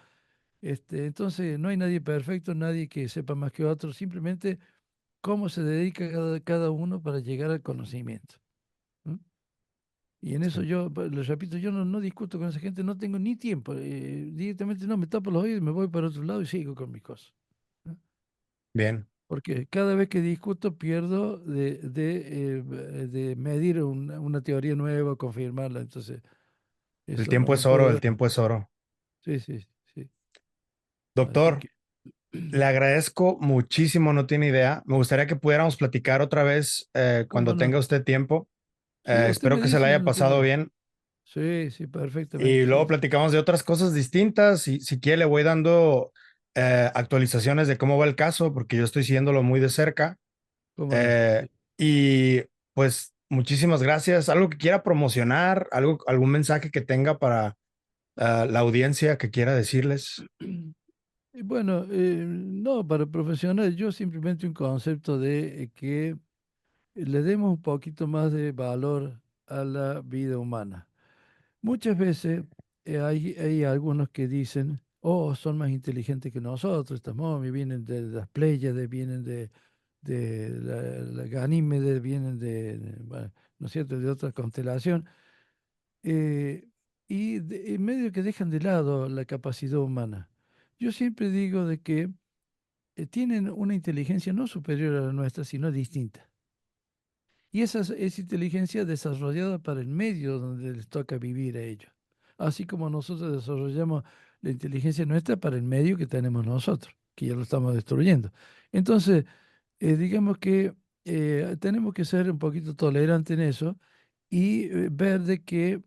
Entonces, no hay nadie perfecto, nadie que sepa más que otro, simplemente cómo se dedica cada uno para llegar al conocimiento. ¿M? Y en eso Sí. yo, les repito, yo no discuto con esa gente, no tengo ni tiempo. Directamente no, me tapo los oídos y me voy para otro lado y sigo con mis cosas. ¿No? Bien. Porque cada vez que discuto pierdo de medir una teoría nueva, confirmarla. Entonces, El eso tiempo no es oro, puedo. el tiempo es oro. Sí, sí, sí. Así Doctor, que, le agradezco muchísimo, no tiene idea. Me gustaría que pudiéramos platicar otra vez ¿cómo cuando tenga no? usted tiempo. Sí, usted Espero me que se la dice, yo haya no pasado tengo. bien. Sí, sí, Y perfectamente, luego sí. platicamos de otras cosas distintas. Y si quiere, le voy dando actualizaciones de cómo va el caso, porque yo estoy siguiéndolo muy de cerca. ¿Cómo no? Eh, Sí. y pues muchísimas gracias. ¿Algo que quiera promocionar? ¿Algún mensaje que tenga para la audiencia que quiera decirles? Y bueno, no, para profesionales, yo simplemente un concepto de que le demos un poquito más de valor a la vida humana. Muchas veces hay algunos que dicen, oh, son más inteligentes que nosotros, estas momias vienen de las Pléyades, vienen de la Ganímedes, vienen bueno, ¿no es cierto?, de otra constelación, en medio que dejan de lado la capacidad humana. Yo siempre digo de que tienen una inteligencia no superior a la nuestra, sino distinta. Y esa es inteligencia desarrollada para el medio donde les toca vivir a ellos. Así como nosotros desarrollamos la inteligencia nuestra para el medio que tenemos nosotros, que ya lo estamos destruyendo. Entonces, digamos que tenemos que ser un poquito tolerantes en eso y ver de que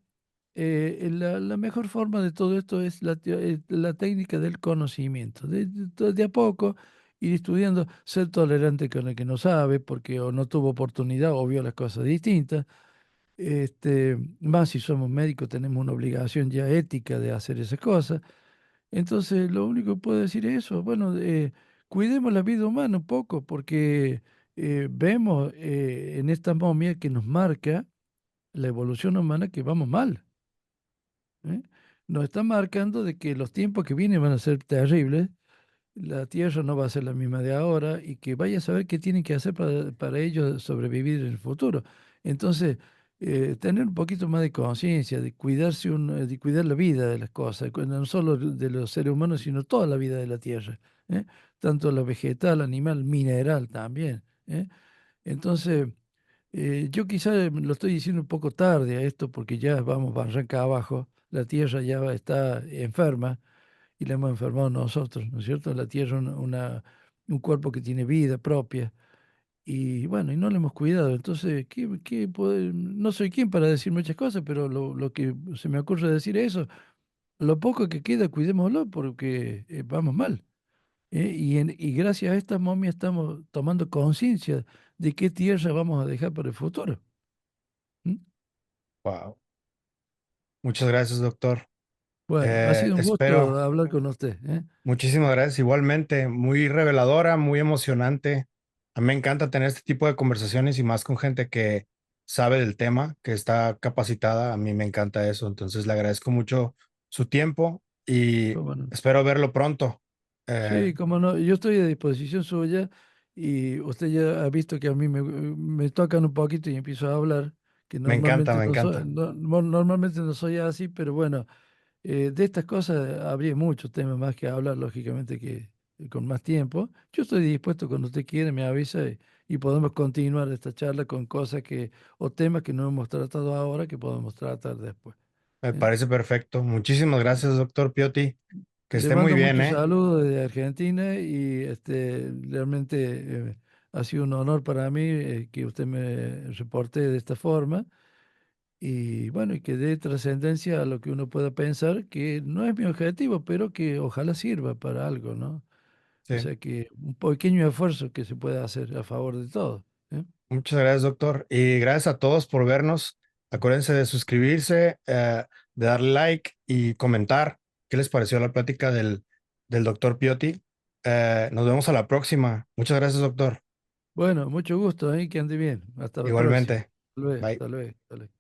la mejor forma de todo esto es la técnica del conocimiento. De a poco ir estudiando, ser tolerante con el que no sabe, porque o no tuvo oportunidad o vio las cosas distintas. Más si somos médicos, tenemos una obligación ya ética de hacer esas cosas. Entonces, lo único que puedo decir es eso. Bueno, cuidemos la vida humana un poco, porque vemos en esta momia que nos marca la evolución humana que vamos mal. ¿Eh? Nos está marcando de que los tiempos que vienen van a ser terribles, la Tierra no va a ser la misma de ahora y que vaya a saber qué tienen que hacer para ellos sobrevivir en el futuro. Entonces, tener un poquito más de conciencia, de cuidarse de cuidar la vida de las cosas, no solo de los seres humanos, sino toda la vida de la Tierra, ¿eh? Tanto la vegetal, animal, mineral también, ¿eh? Entonces, yo quizá lo estoy diciendo un poco tarde a esto porque ya vamos barranca abajo, la Tierra ya está enferma y la hemos enfermado nosotros, ¿no es cierto? La Tierra es un cuerpo que tiene vida propia y bueno, y no lo hemos cuidado. Entonces, no soy quien para decir muchas cosas, pero lo que se me ocurre decir es eso, lo poco que queda, cuidémoslo porque vamos mal. Y gracias a estas momias estamos tomando conciencia de qué tierra vamos a dejar para el futuro. ¿Mm? Wow. Muchas gracias, doctor. Bueno, ha sido un gusto Espero. hablar con usted, ¿eh? Muchísimas gracias. Igualmente, muy reveladora, muy emocionante. A mí me encanta tener este tipo de conversaciones y más con gente que sabe del tema, que está capacitada. A mí me encanta eso. Entonces, le agradezco mucho su tiempo y ¿Cómo no? espero verlo pronto. Eh, Sí, cómo no. Yo estoy a disposición suya y usted ya ha visto que a mí me tocan un poquito y empiezo a hablar, que Me encanta, normalmente me no soy, encanta. normalmente no soy así, pero bueno, de estas cosas habría muchos temas más que hablar, lógicamente, que con más tiempo. Yo estoy dispuesto cuando usted quiera, me avisa y podemos continuar esta charla con cosas o temas que no hemos tratado ahora que podemos tratar después. Me ¿Eh? parece perfecto. Muchísimas Bueno, gracias, doctor Piotti. Que le esté muy mando bien, muchos ¿eh? saludos desde Argentina y realmente ha sido un honor para mí que usted me reporte de esta forma. Y bueno, y que dé trascendencia a lo que uno pueda pensar, que no es mi objetivo, pero que ojalá sirva para algo, ¿no? O Sí. sea que un pequeño esfuerzo que se pueda hacer a favor de todo. ¿Eh? Muchas gracias, doctor. Y gracias a todos por vernos. Acuérdense de suscribirse, de darle like y comentar qué les pareció la plática del doctor Piotti. Nos vemos a la próxima. Muchas gracias, doctor. Bueno, mucho gusto, ¿eh? Que ande bien. Hasta la próxima. Igualmente. Hasta luego, Bye. hasta luego, hasta luego.